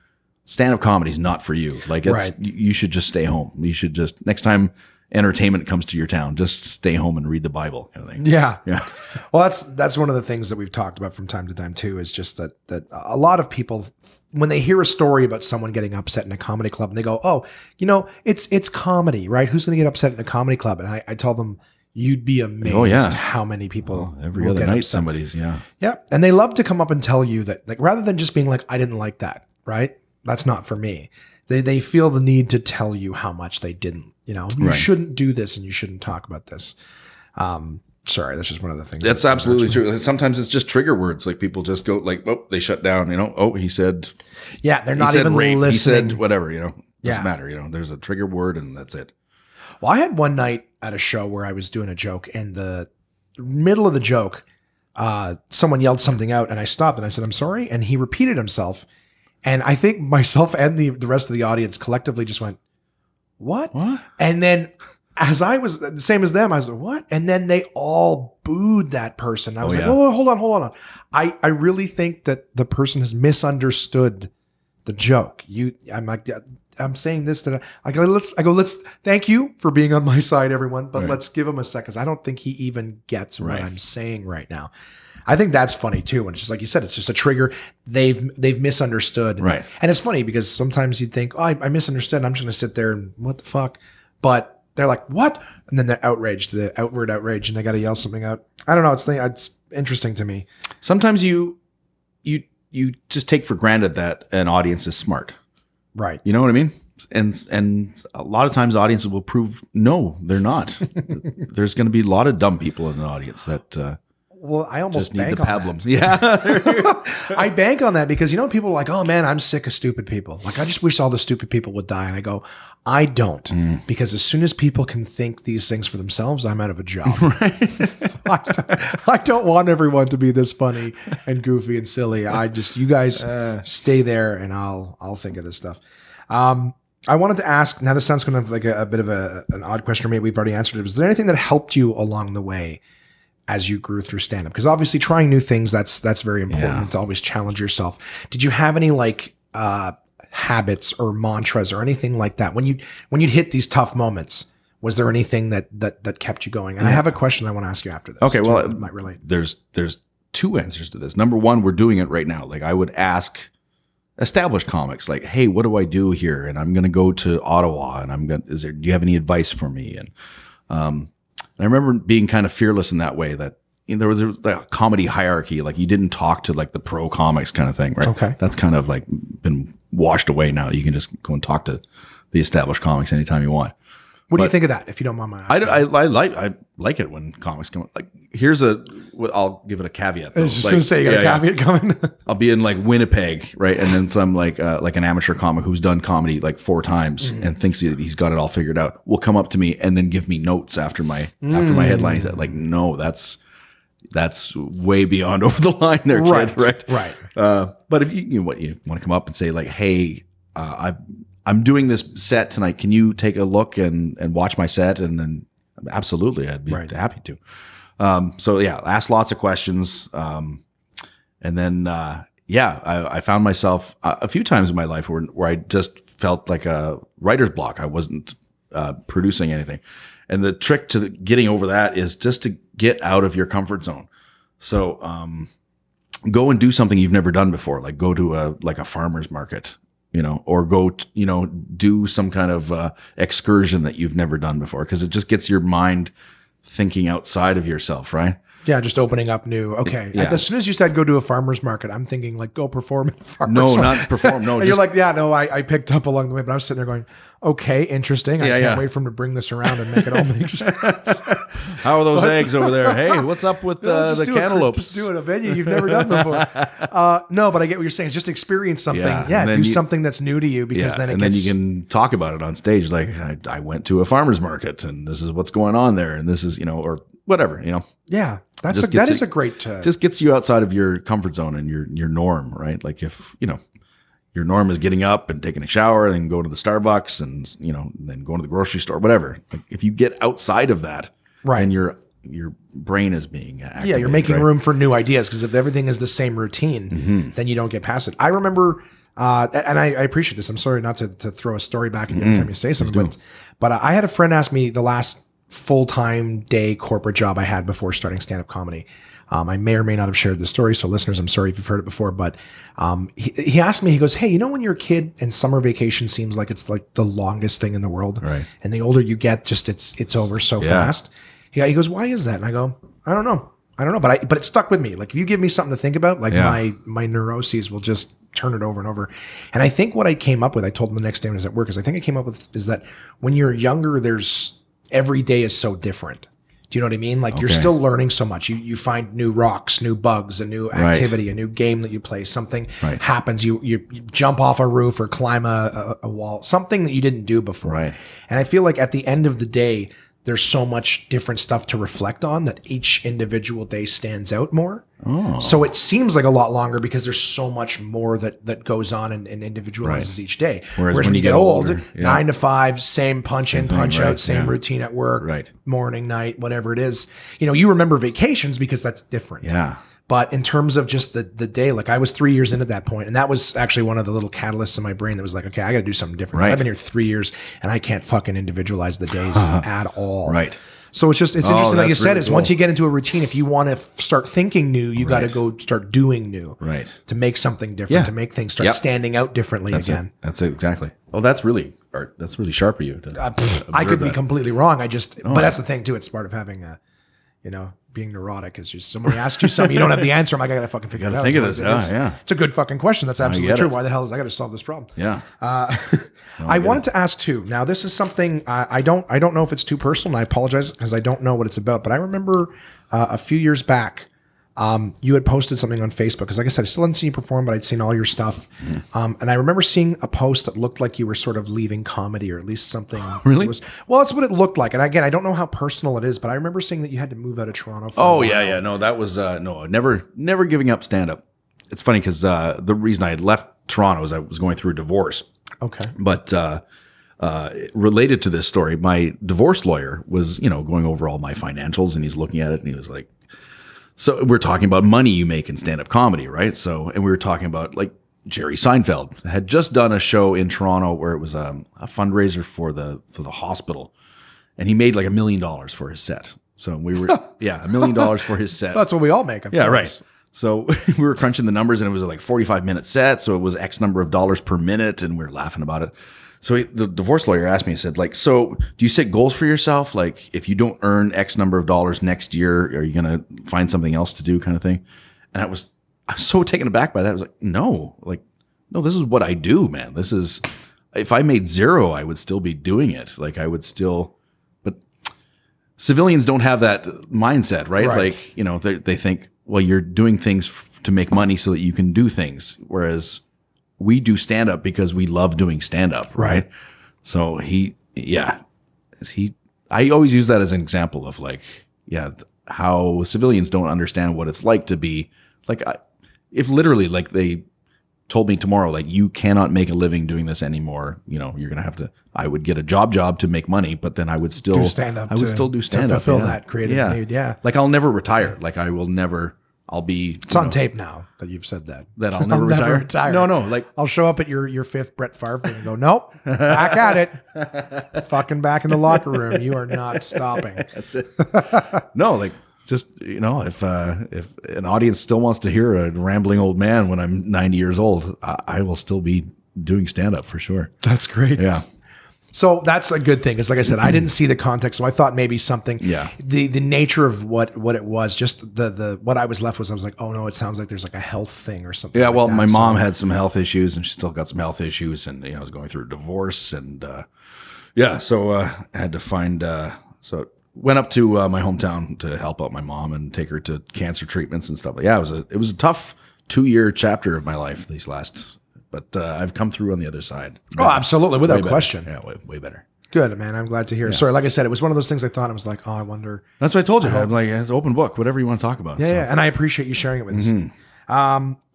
stand-up comedy is not for you. Like, you should just stay home. You should just, next time entertainment comes to your town, just stay home and read the Bible, kind of thing. Yeah. Yeah. Well, that's one of the things that we've talked about from time to time too, is just that a lot of people, when they hear a story about someone getting upset in a comedy club and they go, oh, it's comedy, right? Who's going to get upset in a comedy club? And I tell them, you'd be amazed how many people every other night somebody's, Yeah. And they love to come up and tell you that, like, rather than just being like, I didn't like that, right? That's not for me. They feel the need to tell you how much they didn't, you shouldn't do this and you shouldn't talk about this. Sorry, that's just one of the things. That's absolutely true. Sometimes it's just trigger words. Like, people just go like, oh, they shut down, oh, he said. Yeah, they're not even listening. He said whatever, doesn't matter. There's a trigger word and that's it. Well, I had one night at a show where I was doing a joke, and the middle of the joke, someone yelled something out, and I stopped and I said, I'm sorry. And he repeated himself. And I think myself and the rest of the audience collectively just went, what? And then as I was the same as them, I was like, what? And then they all booed that person. I was like, whoa, hold on. I really think that the person has misunderstood the joke. I'm saying this to let's thank you for being on my side, everyone, but let's give him a second. 'Cause I don't think he even gets what I'm saying right now. I think that's funny too. And it's just like you said, it's just a trigger. They've misunderstood. Right. And it's funny because sometimes you'd think, oh, I misunderstood. I'm just going to sit there and what the fuck? But they're like, what? And then they're outraged, the outward outrage, and they got to yell something out. I don't know. It's interesting to me. Sometimes you just take for granted that an audience is smart. Right. You know what I mean? And a lot of times audiences will prove, no, they're not. There's going to be a lot of dumb people in the audience that well, I almost just need bank the on pablums. that. Yeah. I bank on that because, people are like, oh man, I'm sick of stupid people. Like, I just wish all the stupid people would die. And I go, I don't. Because as soon as people can think these things for themselves, I'm out of a job. Right. So I don't want everyone to be this funny and goofy and silly. You guys stay there and I'll think of this stuff. I wanted to ask, now this sounds kind of like a bit of an odd question, or maybe we've already answered it. Was there anything that helped you along the way as you grew through stand-up? Because obviously trying new things, that's very important to always challenge yourself. Did you have any habits or mantras or anything like that when you'd hit these tough moments? Was there anything that kept you going? And I have a question I want to ask you after this. Okay, well, it might relate. There's two answers to this. Number one, we're doing it right now. Like, I would ask established comics, like, hey, what do I do here? And I'm going to go to Ottawa, and do you have any advice for me? And I remember being kind of fearless in that way, that there was like a comedy hierarchy. Like, you didn't talk to like the pro comics kind of thing, right? Okay. That's kind of like been washed away now. You can just go and talk to the established comics anytime you want. What do you think of that, if you don't mind my asking? I like it when comics come. Like, I'll give it a caveat. I was just going to say, you got a caveat coming. I'll be in like Winnipeg, right? And then some like an amateur comic who's done comedy like 4 times and thinks he's got it all figured out will come up to me and then give me notes after my headline. He's like, no, that's way beyond over the line there, kid. Right. But if you want to come up and say like, hey, I'm doing this set tonight. Can you take a look and watch my set? And then absolutely, I'd be happy to. So yeah, ask lots of questions. And then, I found myself a few times in my life where I just felt like a writer's block. I wasn't producing anything. And the trick to getting over that is just to get out of your comfort zone. So go and do something you've never done before, like go to a farmer's market, or go, do some kind of excursion that you've never done before, because it just gets your mind thinking outside of yourself, right? Yeah, just opening up new. Okay. Yeah. As soon as you said go to a farmer's market, I'm thinking like go perform at a farmer's market. No, not perform. No. And you're like, I picked up along the way, but I was sitting there going, okay, interesting. I can't wait for him to bring this around and make it all make sense. How are those eggs over there? Hey, what's up with the cantaloupes? Just do it a venue you've never done before. No, but I get what you're saying. It's just experience something. Yeah, do something that's new to you, because then then you can talk about it on stage. Like, I went to a farmer's market and this is what's going on there. And this is, or whatever, Yeah. That is a great just gets you outside of your comfort zone and your norm, right? Like, if your norm is getting up and taking a shower and going to the Starbucks and then going to the grocery store, whatever. Like, if you get outside of that, right, and you're your brain is being activated. Yeah, you're making room for new ideas, because if everything is the same routine, then you don't get past it. I remember, and I appreciate this. I'm sorry not to throw a story back at you every time you say something, but I had a friend ask me the last full-time day corporate job I had before starting stand-up comedy. I may or may not have shared the story, so listeners, I'm sorry if you've heard it before, but he asked me, he goes, hey, you know when you're a kid and summer vacation seems like it's like the longest thing in the world? Right. And the older you get, just it's over so fast. Yeah, he goes, why is that? And I go, I don't know, but it stuck with me. Like, if you give me something to think about, like my neuroses will just turn it over and over. And I think what I came up with, I told him the next day when I was at work, is I think I came up with is that when you're younger, every day is so different. Do you know what I mean? Like, you're still learning so much. You find new rocks, new bugs, a new activity, a new game that you play. Something happens. You jump off a roof or climb a wall. Something that you didn't do before. Right. And I feel like at the end of the day, there's so much different stuff to reflect on that each individual day stands out more. Oh. So it seems like a lot longer because there's so much more that goes on and individualizes each day. Whereas when you get old, 9 to 5, same punch in, punch out, same routine at work, morning, night, whatever it is. You know, you remember vacations because that's different. Yeah. But in terms of just the day, like, I was 3 years into that point, and that was actually one of the little catalysts in my brain that was like, okay, I got to do something different. I've been here 3 years and I can't fucking individualize the days at all. Right. So it's interesting that you said is once you get into a routine, if you want to start thinking new, you got to go start doing new. Right. To make something different, to make things start standing out differently again. That's it, exactly. Oh, that's really sharp of you. I could be completely wrong. But that's the thing too. It's part of having being neurotic is just someone asks you something, you don't have the answer. I'm like, I gotta fucking figure it out. Think of this. It's a good fucking question. That's absolutely true. Why the hell I gotta solve this problem? Yeah. I wanted to ask too. Now, this is something I don't know if it's too personal, and I apologize because I don't know what it's about. But I remember a few years back, you had posted something on Facebook, because like I said, I still hadn't seen you perform, but I'd seen all your stuff. And I remember seeing a post that looked like you were sort of leaving comedy, or at least something. Really? Well, that's what it looked like. And again, I don't know how personal it is, but I remember seeing that you had to move out of Toronto for a while. No, that was, never giving up stand-up. It's funny because the reason I had left Toronto is I was going through a divorce. Okay. But related to this story, my divorce lawyer was, going over all my financials, and he's looking at it and he was like, so we're talking about money you make in stand-up comedy, right? So, and we were talking about, like, Jerry Seinfeld had just done a show in Toronto where it was a fundraiser for the hospital, and he made like $1 million for his set. So we were, $1 million for his set. So that's what we all make. Of course. Right. So we were crunching the numbers, and it was like 45-minute set. So it was X number of dollars per minute, and we were laughing about it. So the divorce lawyer asked me, he said, like, so do you set goals for yourself? Like, if you don't earn X number of dollars next year, are you going to find something else to do, kind of thing? And I was so taken aback by that. I was like, no, this is what I do, man. This is, if I made zero, I would still be doing it. Like, I would still, but civilians don't have that mindset, right? Like, they think, well, you're doing things to make money so that you can do things. Whereas we do stand-up because we love doing stand-up, right? So I always use that as an example of how civilians don't understand what it's like to be, like, if literally, like, they told me tomorrow, like, you cannot make a living doing this anymore, you're going to have to, I would get a job to make money, but then I would still do stand-up. I would still do stand-up. To fulfill that creative need, Like, I'll never retire. Like, I'll be. It's on tape now that you've said that. That I'll never retire. No. Like, I'll show up at your fifth Brett Favre and go, nope, back at it. Fucking back in the locker room. You are not stopping. That's it. No, like, just, if an audience still wants to hear a rambling old man when I'm 90 years old, I will still be doing stand-up for sure. That's great. Yeah. So that's a good thing, because like I said, I didn't see the context, so I thought maybe something. Yeah. The nature of what it was, just the what I was left was, I was like, oh no, it sounds like there's like a health thing or something. Yeah. Well, my mom had some health issues, and she still got some health issues, and I was going through a divorce, and so I had to find. So went up to my hometown to help out my mom and take her to cancer treatments and stuff. But yeah, it was a tough 2-year chapter of my life, these last. But I've come through on the other side. Oh, absolutely. Without question. Yeah, way better. Good, man. I'm glad to hear. Yeah. Sorry, like I said, it was one of those things I thought, I was like, oh, I wonder. That's what I told you. I'm like, it's an open book, whatever you want to talk about. Yeah, and I appreciate you sharing it with us.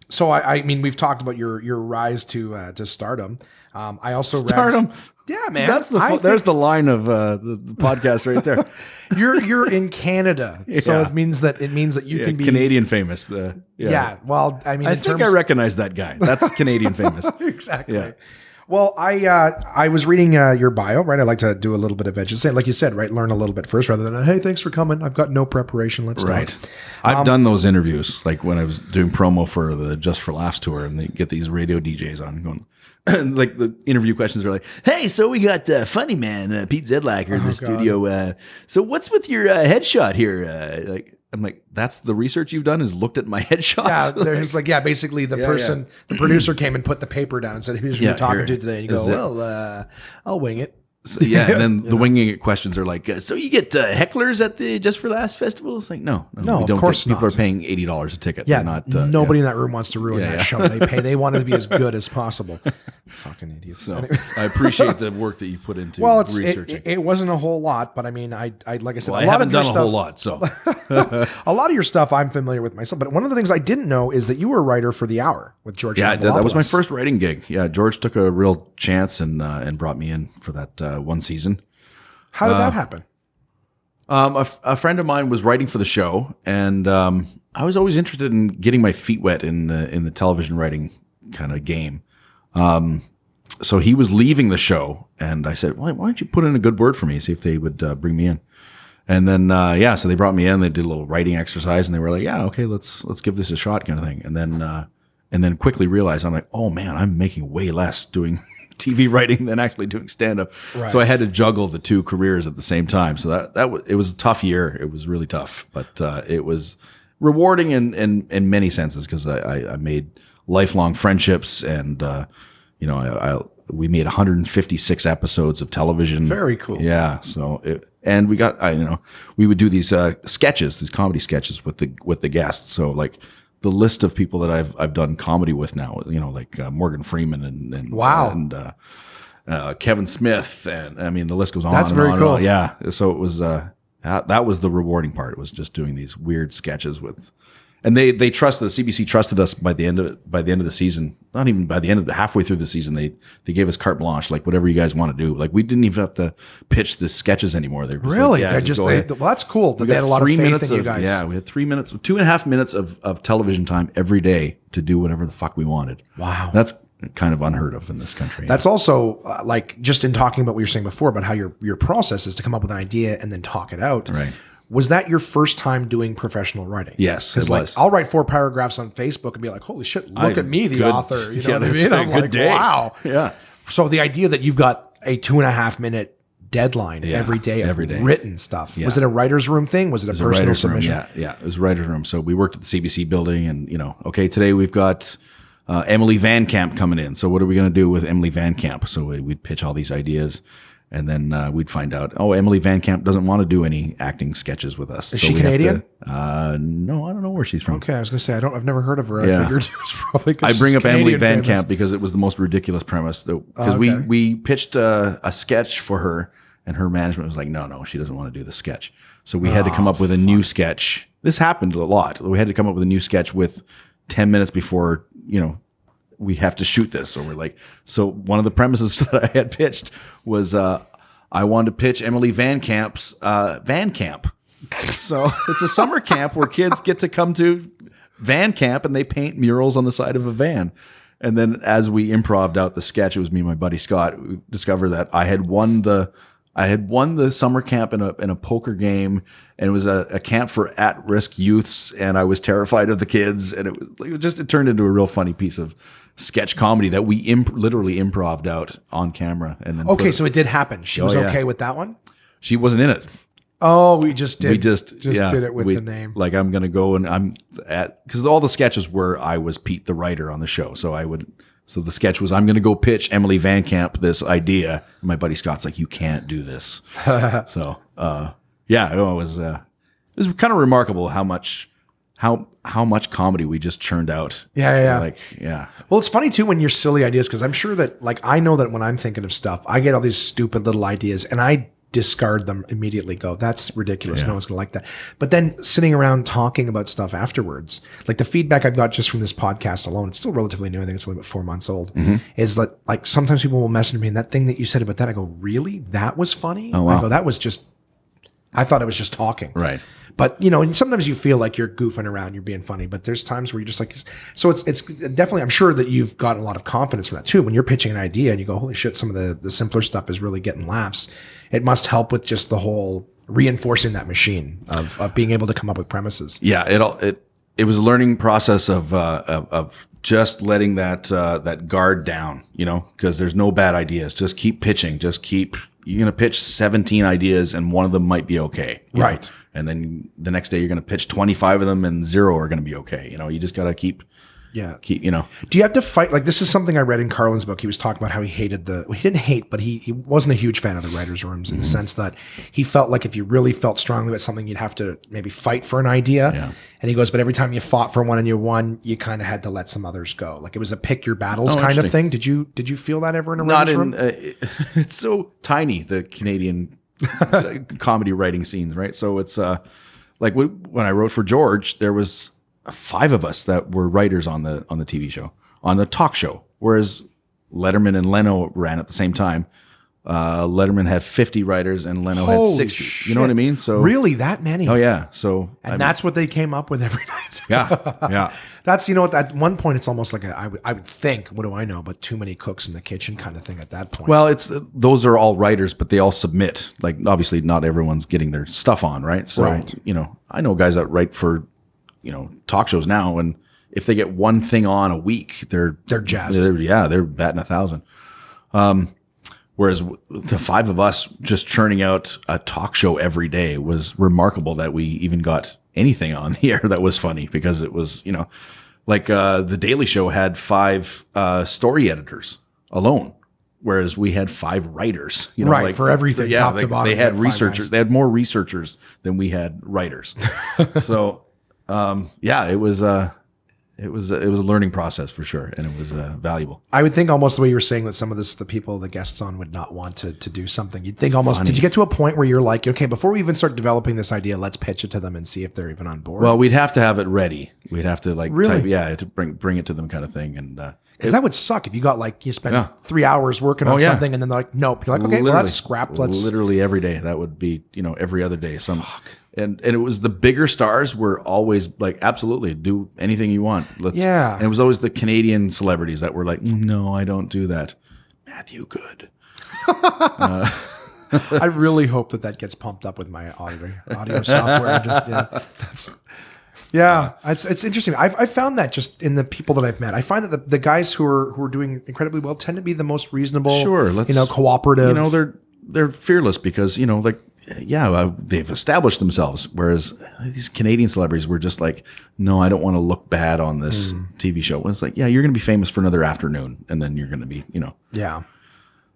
So I mean, we've talked about your rise to stardom. I also Stardom. Yeah, man. That's there's the line of the podcast right there. You're in Canada, so it means that you can be Canadian famous. Well, I mean, I think I recognize that guy. That's Canadian famous. Exactly. Yeah. Well, I was reading your bio, right? I like to do a little bit of education, like you said, right? Learn a little bit first, rather than hey, thanks for coming. I've got no preparation. Let's right. talk. I've done those interviews, like when I was doing promo for the Just for Laughs tour, and they get these radio DJs on going. Like the interview questions are like, "Hey, so we got funny man Pete Zedlacher in the studio. So what's with your headshot here?" I'm like, "That's the research you've done is looked at my headshots." Yeah, there's basically the person, the producer came and put the paper down and said, "Who's you're talking to today?" And you go, "Well, I'll wing it." So, yeah, and then the winging it questions are like, so you get hecklers at the Just for Laughs festival? It's like, no, we don't. Of course people not. are paying $80 a ticket. Yeah, not nobody in that room wants to ruin that show. They want it to be as good as possible. Fucking idiots. So I appreciate the work that you put into researching. It wasn't a whole lot, but I mean, I like I said, I haven't done a whole lot. So a lot of your stuff I'm familiar with myself. But one of the things I didn't know is that you were a writer for The Hour with George. Yeah, that was my first writing gig. Yeah, George took a real chance and brought me in for that one season. How did that happen? A friend of mine was writing for the show, and I was always interested in getting my feet wet in the television writing kind of game. So he was leaving the show, and I said, "Why don't you put in a good word for me? See if they would bring me in." And then so they brought me in. They did a little writing exercise, and they were like, "Yeah, okay, let's give this a shot," kind of thing. And then quickly realized I'm like, "Oh man, I'm making way less doing." TV writing than actually doing stand-up. Right. So I had to juggle the two careers at the same time. So it was a tough year. It was really tough, but it was rewarding in many senses because I made lifelong friendships, and we made 156 episodes of television. Very cool. Yeah. So and we got we would do these sketches, these comedy sketches with the guests. So like. The list of people that I've done comedy with now, like Morgan Freeman and wow, and Kevin Smith, and I mean the list goes on. That's and very on cool. And on. Yeah, so it was that was the rewarding part. It was just doing these weird sketches with, and they trusted the CBC trusted us by the end of the season. Not even by the end of halfway through the season, they gave us carte blanche, like whatever you guys want to do. Like we didn't even have to pitch the sketches anymore. They were just really, like, well, that's cool. That they had a lot of faith in you guys. Yeah, we had 2.5 minutes of television time every day to do whatever the fuck we wanted. Wow, that's kind of unheard of in this country. That's also like just in talking about what you're saying before about how your process is to come up with an idea and then talk it out. Right. Was that your first time doing professional writing? Yes, it was. I'll write 4 paragraphs on Facebook and be like, "Holy shit, look at me, the author." You know what I mean? I'm like, day. "Wow." Yeah. So the idea that you've got a 2.5 minute deadline every day of written stuff. Yeah. Was it a writer's room thing? Was it a personal submission? Yeah, it was a writer's room. So we worked at the CBC building, and okay, today we've got Emily Van Camp coming in. So what are we going to do with Emily Van Camp? So we'd pitch all these ideas. And then we'd find out, Emily Van Camp doesn't want to do any acting sketches with us. Is she Canadian? No, I don't know where she's from. Okay, I was going to say, I've never heard of her. I figured it was probably I bring up Canadian Emily Van famous. Camp because it was the most ridiculous premise. Because we pitched a sketch for her, and her management was like, no, she doesn't want to do the sketch. So we had to come up with a new sketch. This happened a lot. We had to come up with a new sketch with 10 minutes before, we have to shoot this. So we're like, one of the premises that I had pitched was I wanted to pitch Emily Van Camp's Van Camp. So it's a summer camp where kids get to come to Van Camp and they paint murals on the side of a van. And then as we improv'd out the sketch, it was me and my buddy Scott, we discovered that I had won the summer camp in a poker game, and it was a camp for at-risk youths, and I was terrified of the kids, and it turned into a real funny piece of sketch comedy that we literally improv'd out on camera. And then so it did happen. She was okay with that one? She wasn't in it. Oh, we just did. We just did it with the name. Like I'm going to go and because all the sketches were I was Pete the writer on the show. So the sketch was I'm going to go pitch Emily Van Camp this idea. And my buddy Scott's like, you can't do this. So it was kind of remarkable how much comedy we just churned out. Yeah. Well, it's funny too when you're silly ideas, because I'm sure that I know that when I'm thinking of stuff, I get all these stupid little ideas, and I discard them immediately, go, that's ridiculous. No one's going to like that. But then sitting around talking about stuff afterwards, like the feedback I've got just from this podcast alone, it's still relatively new. I think it's only about 4 months old, is that like sometimes people will message me and that thing that you said about that, I go, really? That was funny? Oh, wow. I go, that was just, I thought it was just talking. Right. But, you know, and sometimes you feel like you're goofing around, you're being funny, but there's times where you're just like, so it's definitely, I'm sure that you've gotten a lot of confidence from that too. When you're pitching an idea and you go, holy shit, some of the simpler stuff is really getting laughs. It must help with just the whole reinforcing that machine of being able to come up with premises. Yeah. It was a learning process of just letting that guard down, you know, because there's no bad ideas. Just keep pitching. You're going to pitch 17 ideas and one of them might be okay. Right. Know? And then the next day you're going to pitch 25 of them and 0 are going to be okay. You know, you just got to keep, you know. Do you have to fight? Like, this is something I read in Carlin's book. He was talking about how he hated he didn't hate, but he wasn't a huge fan of the writer's rooms in the sense that he felt like if you really felt strongly about something, you'd have to maybe fight for an idea. Yeah. And he goes, but every time you fought for one and you won, you kind of had to let some others go. Like it was a pick your battles kind of thing. Did you feel that ever in a writer's room? It's so tiny, the Canadian comedy writing scenes, right? So it's like when I wrote for George, there was 5 of us that were writers on the TV show, on the talk show, whereas Letterman and Leno ran at the same time. Letterman had 50 writers and Leno had 60. Shit. You know what I mean? So really, that many? Oh yeah. So that's what they came up with every night. Yeah. That's, you know, at one point it's almost like I would think, what do I know, but too many cooks in the kitchen kind of thing at that point. Well, those are all writers, but they all submit. Like obviously, not everyone's getting their stuff on, right? So you know, I know guys that write for, you know, talk shows now, and if they get one thing on a week, they're jazzed. They're batting 1,000. Whereas the 5 of us just churning out a talk show every day was remarkable that we even got anything on the air that was funny, because it was, you know, like the Daily Show had 5 story editors alone, whereas we had 5 writers. You know, right, like, for everything, top to bottom. They had researchers. They had more researchers than we had writers. So, it was a learning process for sure, and it was valuable. I would think almost the way you were saying that some of the people, the guests on, would not want to do something. You'd think almost, did you get to a point where you're like, okay, before we even start developing this idea, let's pitch it to them and see if they're even on board? Well, we'd have to have it ready. We'd have to really? to bring it to them kind of thing. And because that would suck if you got like, you spend 3 hours working on something and then they're like, nope. You're like, okay, well, that's scrapped. Literally every day. That would be, you know, every other day. And it was the bigger stars were always like, absolutely, do anything you want. And it was always the Canadian celebrities that were like, no, I don't do that. Matthew Good. I really hope that gets pumped up with my audio software. It's interesting. I've found that just in the people that I've met, I find that the guys who are doing incredibly well tend to be the most reasonable, cooperative. You know, they're fearless because, you know, like, they've established themselves. Whereas these Canadian celebrities were just like, no, I don't want to look bad on this TV show. It's like, you're going to be famous for another afternoon, and then you're going to be, you know. Yeah.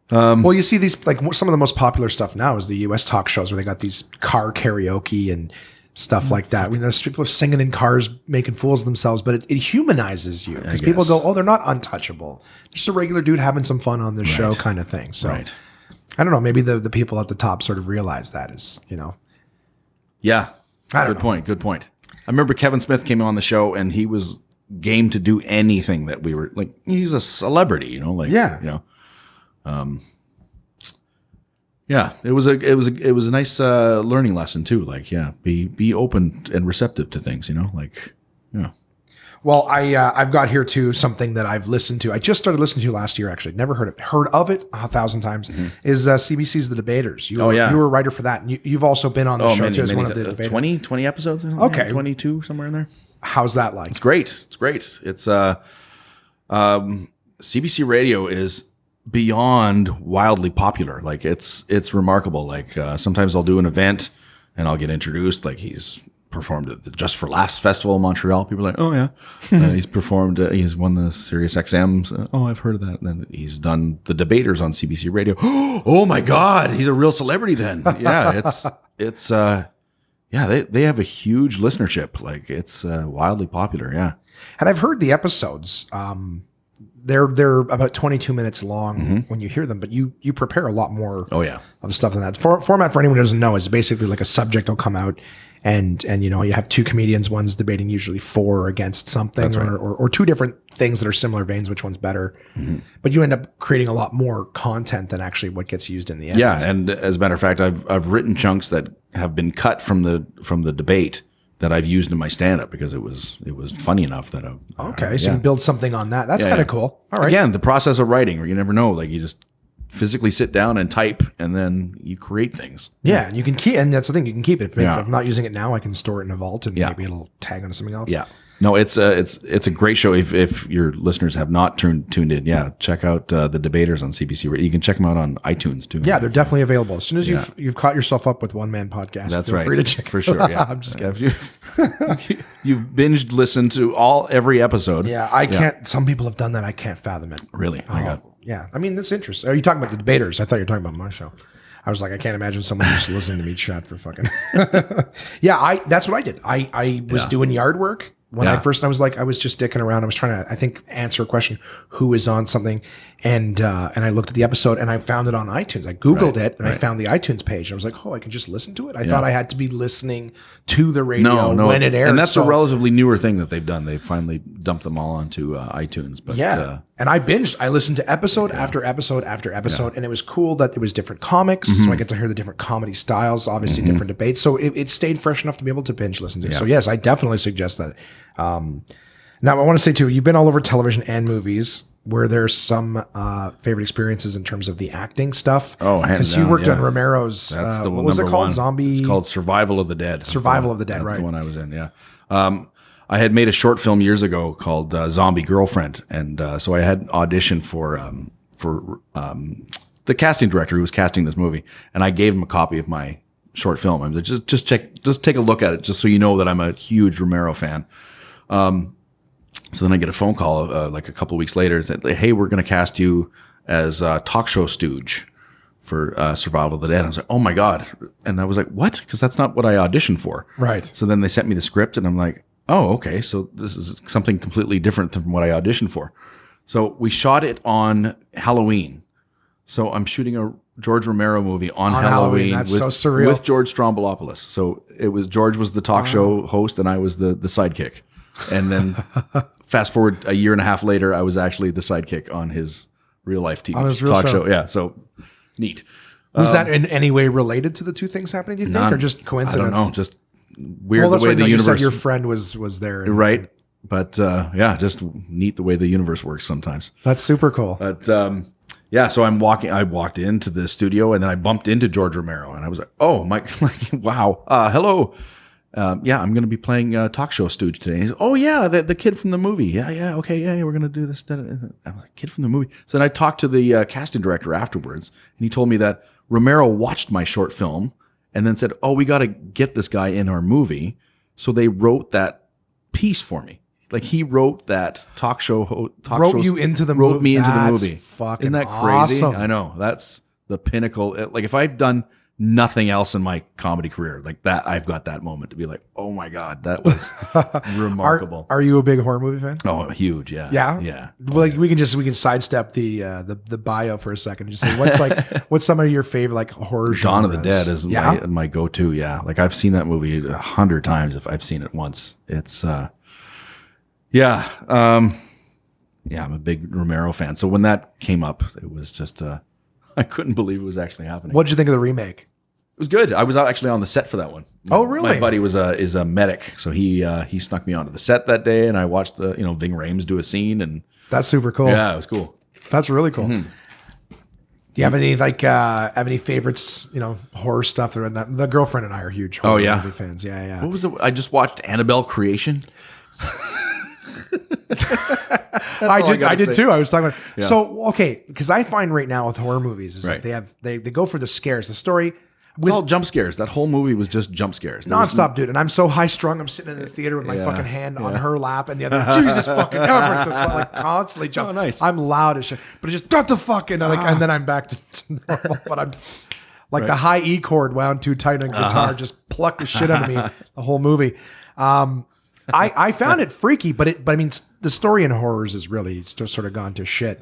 Well, you see these, like some of the most popular stuff now is the U.S. talk shows where they got these car karaoke and stuff like that. I mean, there's people singing in cars, making fools of themselves, but it humanizes you because people go, oh, they're not untouchable. Just a regular dude having some fun on this show kind of thing. So. Right. I don't know. Maybe the people at the top sort of realize that is, you know. Yeah. Good point. I remember Kevin Smith came on the show and he was game to do anything that we were like. He's a celebrity, you know. Like, you know. It was a nice learning lesson too. Like, be open and receptive to things, you know. Like, yeah. Well, I've got here too something that I've listened to. I just started listening to last year, actually. Never heard of it 1,000 times. Is CBC's The Debaters. You were a writer for that, and you've also been on the show too as one of the debaters. 20 episodes. Okay, 22 somewhere in there. How's that like? It's great. It's CBC Radio is beyond wildly popular. Like it's remarkable. Like sometimes I'll do an event and I'll get introduced. Like he's performed at the Just for Laughs Festival in Montreal. People are like, oh yeah. He's performed, he's won the Sirius XMs. Oh, I've heard of that. And then he's done the Debaters on CBC Radio. Oh my God, he's a real celebrity then. Yeah, they have a huge listenership. Like it's wildly popular. Yeah. And I've heard the episodes. they're about 22 minutes long when you hear them, but you prepare a lot more. Oh yeah. Of stuff than that. Format for anyone who doesn't know is basically like a subject will come out, and you know, you have two comedians, one's debating usually for or against something, or two different things that are similar veins, which one's better. But you end up creating a lot more content than actually what gets used in the end. Yeah, and as a matter of fact, I've written chunks that have been cut from the debate that I've used in my stand-up because it was funny enough that so you build something on that. That's kind of cool. All right. Again, the process of writing, where you never know, like you just physically sit down and type, and then you create things. Yeah, and you can keep, and that's the thing, you can keep it. If I'm not using it now, I can store it in a vault, and maybe it'll tag onto something else. Yeah. No, it's a great show. If your listeners have not tuned in, check out the debaters on CBC. You can check them out on iTunes too. Yeah, they're definitely available. As soon as you've caught yourself up with One Man Podcast, that's feel right. free to check for sure. Yeah, I'm just kidding. You've binged listened to every episode. Yeah, I can't. Some people have done that. I can't fathom it. Really? Oh my God. Yeah, I mean, that's interesting. Are you talking about the debaters? I thought you were talking about my show. I was like, I can't imagine someone just listening to me chat for fucking. Yeah, that's what I did. I was doing yard work. When I was like, I was just dicking around. I was trying to, I think, answer a question, who is on something. And I looked at the episode and I found it on iTunes. I Googled it and I found the iTunes page. And I was like, oh, I can just listen to it. I thought I had to be listening to the radio when it airs. And that's a relatively newer thing that they've done. They finally dumped them all onto iTunes. But and I binged. I listened to episode after episode after episode. And it was cool that it was different comics. So I get to hear the different comedy styles, obviously different debates. So it stayed fresh enough to be able to binge listen to. So yes, I definitely suggest that. Now I want to say too, you've been all over television and movies. Were there some favorite experiences in terms of the acting stuff? Oh, because you worked on Romero's. That's the what was it called? One. Zombie. It's called Survival of the Dead. Survival of the Dead. That's right. the one I was in. Yeah. I had made a short film years ago called Zombie Girlfriend, and so I had auditioned for the casting director who was casting this movie, and I gave him a copy of my short film. I was like, just take a look at it, just so you know that I'm a huge Romero fan. So then I get a phone call like a couple of weeks later that, hey, we're going to cast you as a talk show stooge for Survival of the Dead. I was like, oh my God. And I was like, what? Because that's not what I auditioned for. Right. So then they sent me the script and I'm like, oh, okay. So this is something completely different than what I auditioned for. So we shot it on Halloween. So I'm shooting a George Romero movie on Halloween. That's so surreal. With George Strombolopoulos. So George was the talk show host and I was the sidekick. And then fast forward a year and a half later, I was actually the sidekick on his real life TV talk show. Yeah, so neat. Was that in any way related to the two things happening, do you think, or just coincidence? I don't know, just weird the way the universe. You said your friend was there. Right. But just neat the way the universe works sometimes. That's super cool. But so I walked into the studio and then I bumped into George Romero and I was like, oh, Mike, wow. Hello. I'm going to be playing talk show stooge today. He's, oh yeah, the kid from the movie. Yeah, okay, yeah, we're going to do this. I'm like, kid from the movie. So then I talked to the casting director afterwards, and he told me that Romero watched my short film and then said, oh, we got to get this guy in our movie. So they wrote that piece for me. Like he wrote that talk show. Wrote you into the movie. Wrote me into the movie. Fucking Isn't that crazy? awesome. I know. That's the pinnacle. Like if I've done nothing else in my comedy career like that, I've got that moment to be like, oh my God, that was remarkable. Are you a big horror movie fan? Oh, huge. Yeah. Yeah. Well, we can sidestep the bio for a second and just say what's some of your favorite like horror genres? Dawn of the Dead is my go-to. Yeah. Like I've seen that movie 100 times if I've seen it once. It's I'm a big Romero fan. So when that came up, it was just I couldn't believe it was actually happening. What did you think of the remake? It was good. I was actually on the set for that one. Oh, really? My buddy is a medic, so he snuck me onto the set that day, and I watched Ving Rhames do a scene, and that's super cool. Yeah, it was cool. That's really cool. Mm-hmm. Do you have any favorites? Horror stuff. The girlfriend and I are huge horror movie fans. Yeah. What was it? I just watched Annabelle Creation. I did too. I was talking about So okay, because I find right now with horror movies is that they go for the scares, the story. It's all jump scares. That whole movie was just jump scares. Nonstop, dude. And I'm so high strung. I'm sitting in the theater with my fucking hand on her lap and the other, Jesus fucking ever. Like constantly jump. Oh, nice. I'm loud as shit. But it just got the fucking and then I'm back to normal. But I'm like the high E chord wound too tight on guitar, just plucked the shit out of me the whole movie. I found it freaky, but I mean, the story in horrors is really still sort of gone to shit.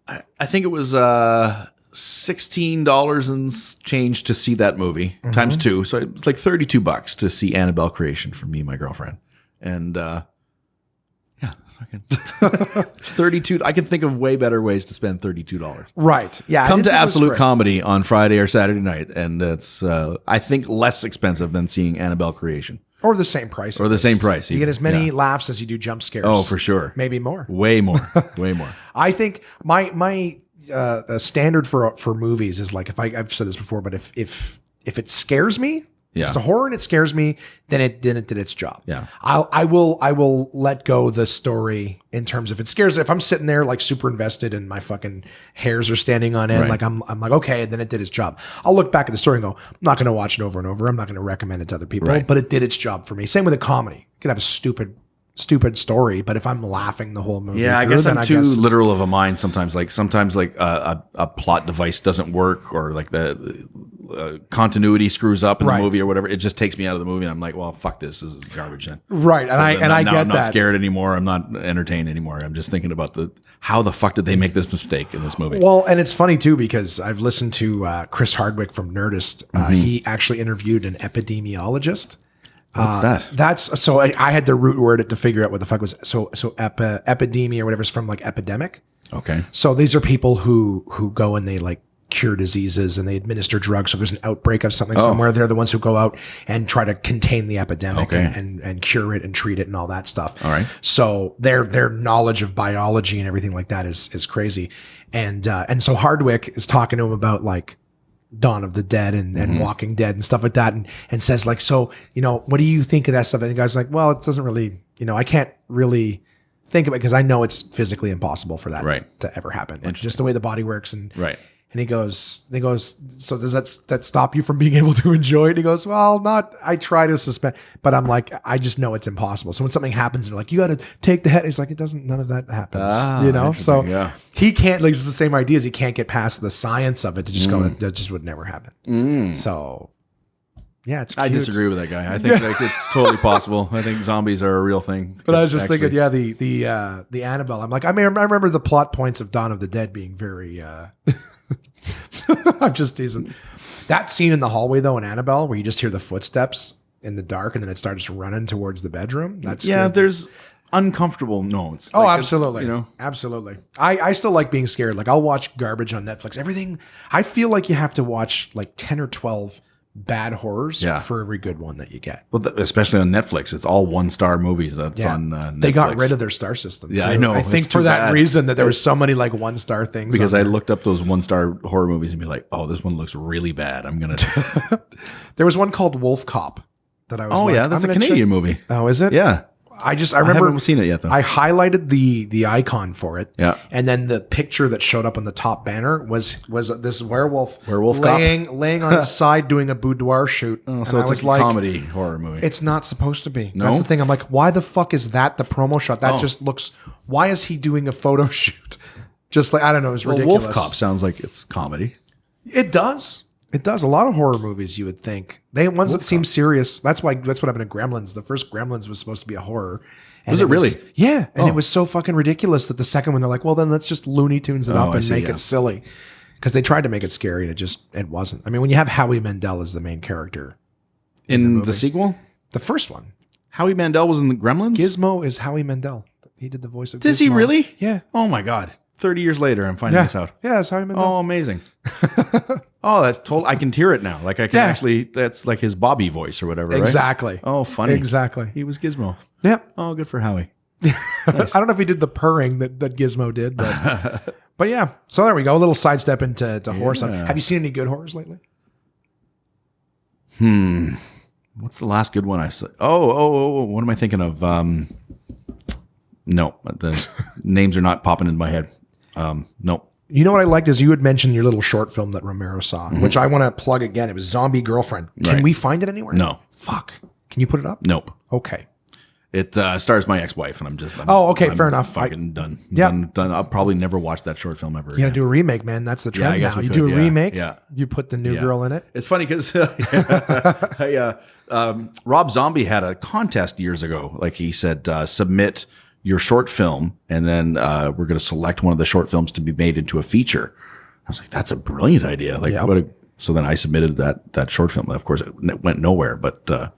I think it was $16 and change to see that movie times 2. So it was like $32 to see Annabelle Creation for me and my girlfriend. And yeah, fucking 32. I can think of way better ways to spend $32. Right. Yeah. Come to Absolute Comedy on Friday or Saturday night, and it's I think less expensive than seeing Annabelle Creation. Or the same price. Or the same price. You get as many laughs as you do jump scares. Oh, for sure. Maybe more. Way more. Way more. I think my standard for movies is like, I've said this before, but if it scares me, if it's a horror and it scares me, then it did its job. Yeah. I will let go the story in terms of if it scares. If I'm sitting there like super invested and my fucking hairs are standing on end, like I'm like, okay, then it did its job. I'll look back at the story and go, I'm not going to watch it over and over. I'm not going to recommend it to other people, but it did its job for me. Same with a comedy. You could have a stupid story, but if I'm laughing the whole movie, I guess I'm too literal of a mind sometimes. Like a plot device doesn't work, or like the continuity screws up in the movie or whatever. It just takes me out of the movie, and I'm like, well, fuck this is garbage then. Right, and I get that. I'm not scared anymore. I'm not entertained anymore. I'm just thinking about how the fuck did they make this mistake in this movie? Well, and it's funny too because I've listened to Chris Hardwick from Nerdist. He actually interviewed an epidemiologist. What's that? That's so I had to root word it to figure out what the fuck was epidemia or whatever is from like epidemic. Okay. So these are people who go and they like cure diseases and they administer drugs. So there's an outbreak of something somewhere. They're the ones who go out and try to contain the epidemic and cure it and treat it and all that stuff. All right. So their knowledge of biology and everything like that is crazy. And so Hardwick is talking to him about like Dawn of the Dead and Walking Dead and stuff like that, and says like, so, what do you think of that stuff? And the guy's like, well, it doesn't really, I can't really think of it because I know it's physically impossible for that to ever happen. Like, just the way the body works. And he goes, so does that stop you from being able to enjoy it? He goes, well, I try to suspend, but I'm like, I just know it's impossible. So when something happens and they're like, you got to take the head. He's like, none of that happens, So he can't, like, it's the same idea as he can't get past the science of it to just go, that just would never happen. So yeah, it's cute. I disagree with that guy. I think like it's totally possible. I think zombies are a real thing. But I was just thinking, the Annabelle. I'm like, I remember the plot points of Dawn of the Dead being very, I'm just teasing. That scene in the hallway though in Annabelle where you just hear the footsteps in the dark and then it starts running towards the bedroom. That's good. There's uncomfortable notes. Absolutely. Absolutely. I still like being scared. Like I'll watch garbage on Netflix. Everything. I feel like you have to watch like 10 or 12 bad horrors for every good one that you get. Well, especially on Netflix, it's all 1-star movies. That's on Netflix. They got rid of their star system. Yeah, I know. I think for that reason that there was so many like 1-star things. Because I looked up those 1-star horror movies and be like, oh, this one looks really bad. I'm gonna. There was one called Wolf Cop that I was. Oh yeah, that's a Canadian movie. Oh, is it? Yeah. I remember. I haven't seen it yet, though. I highlighted the icon for it. Yeah. And then the picture that showed up on the top banner was this werewolf cop? laying on his side doing a boudoir shoot. Oh, so it's like a comedy horror movie. It's not supposed to be. No? That's the thing. I'm like, why the fuck is that the promo shot? That just looks. Why is he doing a photo shoot? Just like, I don't know. It's ridiculous. Wolf Cop sounds like it's comedy. It does. It does. A lot of horror movies, you would think. Ones that seem serious. That's what happened to Gremlins. The first Gremlins was supposed to be a horror. And was it really? Yeah. And it was so fucking ridiculous that the second one, they're like, well, then let's just Looney Tunes it up and make it silly. Because they tried to make it scary and it wasn't. I mean, when you have Howie Mandel as the main character. In the sequel? The first one. Howie Mandel was in the Gremlins? Gizmo is Howie Mandel. He did the voice of Gizmo. Does he really? Yeah. Oh my God. 30 years later, I'm finding this out. Yeah, it's Howie Mandel. Oh, amazing. I can hear it now. Like I can actually, that's like his Bobby voice or whatever, exactly. Right? Oh, funny. Exactly. He was Gizmo. Yep. Oh, good for Howie. Nice. I don't know if he did the purring that Gizmo did, but yeah. So there we go. A little sidestep into horror stuff. Have you seen any good horrors lately? What's the last good one I saw? Oh, what am I thinking of? No, the names are not popping into my head. No. You know what I liked is you had mentioned your little short film that Romero saw, which I want to plug again. It was Zombie Girlfriend. Can we find it anywhere? No. Fuck. Can you put it up? Nope. Okay. It stars my ex-wife, and I'm fair enough. Fucking done. Yeah. Done. I'll probably never watch that short film ever. You gotta do a remake, man. That's the trend I guess now. we You could, do a yeah, remake. yeah. You put the new girl in it. It's funny because Rob Zombie had a contest years ago. Like he said, submit your short film, and then we're going to select one of the short films to be made into a feature. I was like, that's a brilliant idea. Like, so then I submitted that short film. Of course, it went nowhere, but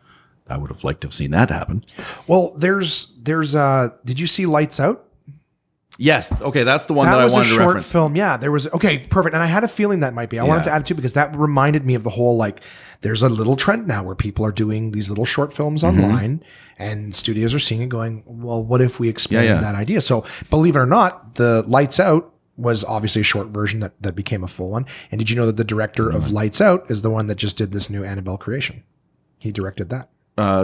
I would have liked to have seen that happen. Well, there's did you see Lights Out? Yes. Okay, that's the one that I wanted to reference. That was a short film. Yeah, there was. Okay, perfect. And I had a feeling that might be. I wanted to add it too because that reminded me of the whole, like, there's a little trend now where people are doing these little short films online and studios are seeing it going, well, what if we expand that idea? So believe it or not, the Lights Out was obviously a short version that became a full one. And did you know that the director of Lights Out is the one that just did this new Annabelle creation? He directed that.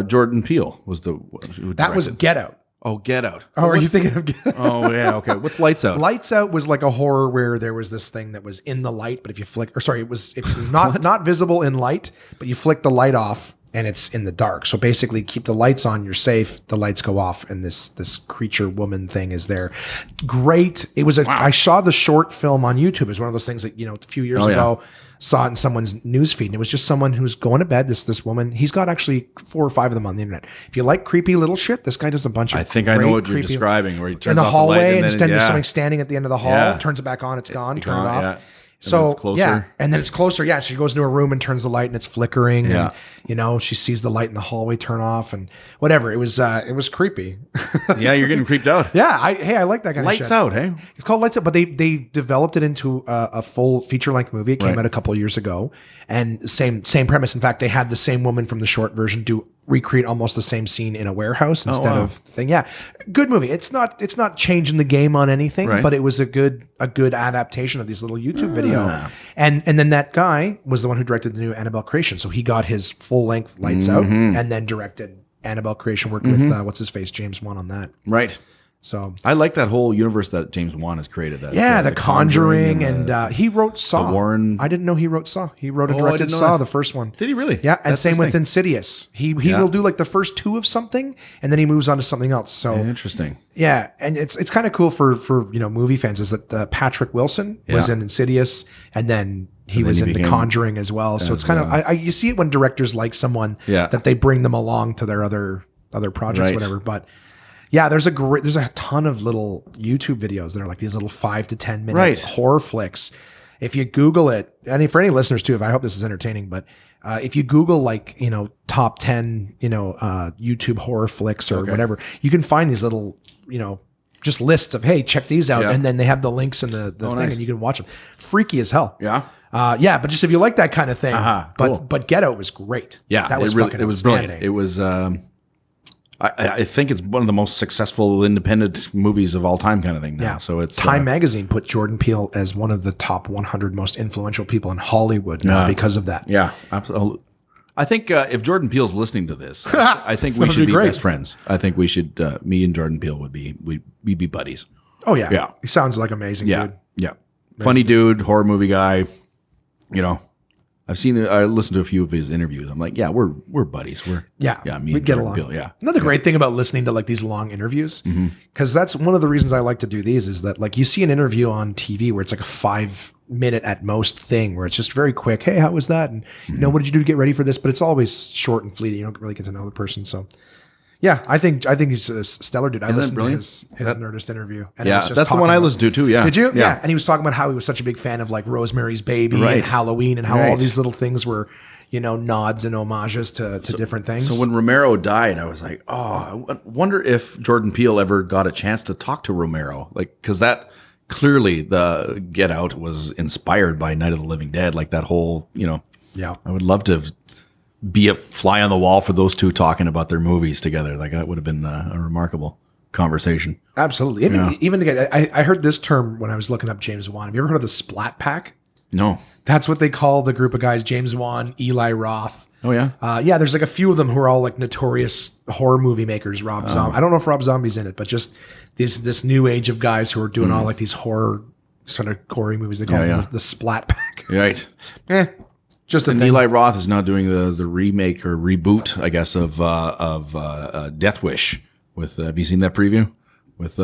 Jordan Peele was who directed. That was Get Out. Oh, Get Out. Oh, are you thinking of Get Out? Oh, yeah. Okay. What's Lights Out? Lights Out was like a horror where there was this thing that was in the light, but if you flick, or sorry, it was not visible in light, but you flick the light off and it's in the dark. So basically keep the lights on, you're safe, the lights go off, and this creature woman thing is there. Great. It was I saw the short film on YouTube. It was one of those things that, a few years ago, saw it in someone's news feed, and it was just someone who's going to bed. This woman, he's got actually 4 or 5 of them on the internet. If you like creepy little shit, this guy does a bunch of. I think I know what you're describing, where he turns in the off hallway, the light, and then there's something standing at the end of the hall, turns it back on, it's gone, turn it off. Yeah. So it's closer. and then it's closer. Yeah, she goes into a room and turns the light, and it's flickering. And she sees the light in the hallway turn off, and whatever. It was creepy. Yeah, you're getting creeped out. Yeah, I like that kind Lights of shit. Out, hey? It's called Lights Out, but they developed it into a full feature length movie. It came out a couple of years ago, and same premise. In fact, they had the same woman from the short version recreate almost the same scene in a warehouse instead of thing. Yeah, good movie. It's not changing the game on anything, but it was a good adaptation of these little YouTube video. And then that guy was the one who directed the new Annabelle creation. So he got his full length Lights Out and then directed Annabelle creation. Worked with what's his face, James Wan, on that. Right. So I like that whole universe that James Wan has created. The Conjuring, and he wrote Saw. The Warren. I didn't know he wrote Saw. He wrote and directed Saw, the first one. Did he really? Yeah, and same with Insidious. He will do like the first 2 of something, and then he moves on to something else. So interesting. Yeah, and it's kind of cool for movie fans is that Patrick Wilson was in Insidious, and then he was in The Conjuring as well. So it's kind of you see it when directors like someone that they bring them along to their other projects, whatever. But yeah, there's a ton of little YouTube videos that are like these little 5 to 10 minute horror flicks. If you Google it, and for any listeners too, I hope this is entertaining, but if you Google top 10 YouTube horror flicks or whatever, you can find these little just lists of, hey, check these out, and then they have the links in the thing, and you can watch them. Freaky as hell. Yeah. But just if you like that kind of thing, cool. but Get Out was great. Yeah, that was it was brilliant. It was. I think it's one of the most successful independent movies of all time, kind of thing now. Yeah. So it's Time Magazine put Jordan Peele as one of the top 100 most influential people in Hollywood now because of that. Yeah, absolutely. I think if Jordan Peele's listening to this, I think we should be best friends. I think we should. Me and Jordan Peele we'd be buddies. Oh yeah, He sounds like amazing dude. Yeah, funny dude, horror movie guy. I listened to a few of his interviews. I'm like, yeah, we're buddies. Me and get along. Peele, yeah. Another great thing about listening to like these long interviews, because that's one of the reasons I like to do these, is that like you see an interview on TV where it's like a 5-minute at most thing where it's just very quick. Hey, how was that? And what did you do to get ready for this? But it's always short and fleeting. You don't really get to know the person. So yeah, I think he's a stellar dude. I listened to his Nerdist interview. And that's the one I listened to too. Yeah. Did you? Yeah. And he was talking about how he was such a big fan of like Rosemary's Baby and Halloween, and how all these little things were, nods and homages to different things. So when Romero died, I was like, oh, I wonder if Jordan Peele ever got a chance to talk to Romero, like, because that clearly the Get Out was inspired by Night of the Living Dead, like that whole, Yeah. I would love to be a fly on the wall for those two talking about their movies together. Like that would have been a remarkable conversation. Absolutely. Even I heard this term when I was looking up James Wan. Have you ever heard of the Splat Pack? No. That's what they call the group of guys: James Wan, Eli Roth. Oh yeah. There's like a few of them who are all like notorious horror movie makers. Rob Zombie. I don't know if Rob Zombie's in it, but just this new age of guys who are doing all like these horror sort of gory movies. They call them the Splat Pack. Right. Just a thing. Eli Roth is now doing the remake or reboot, I guess, of Death Wish With have you seen that preview? With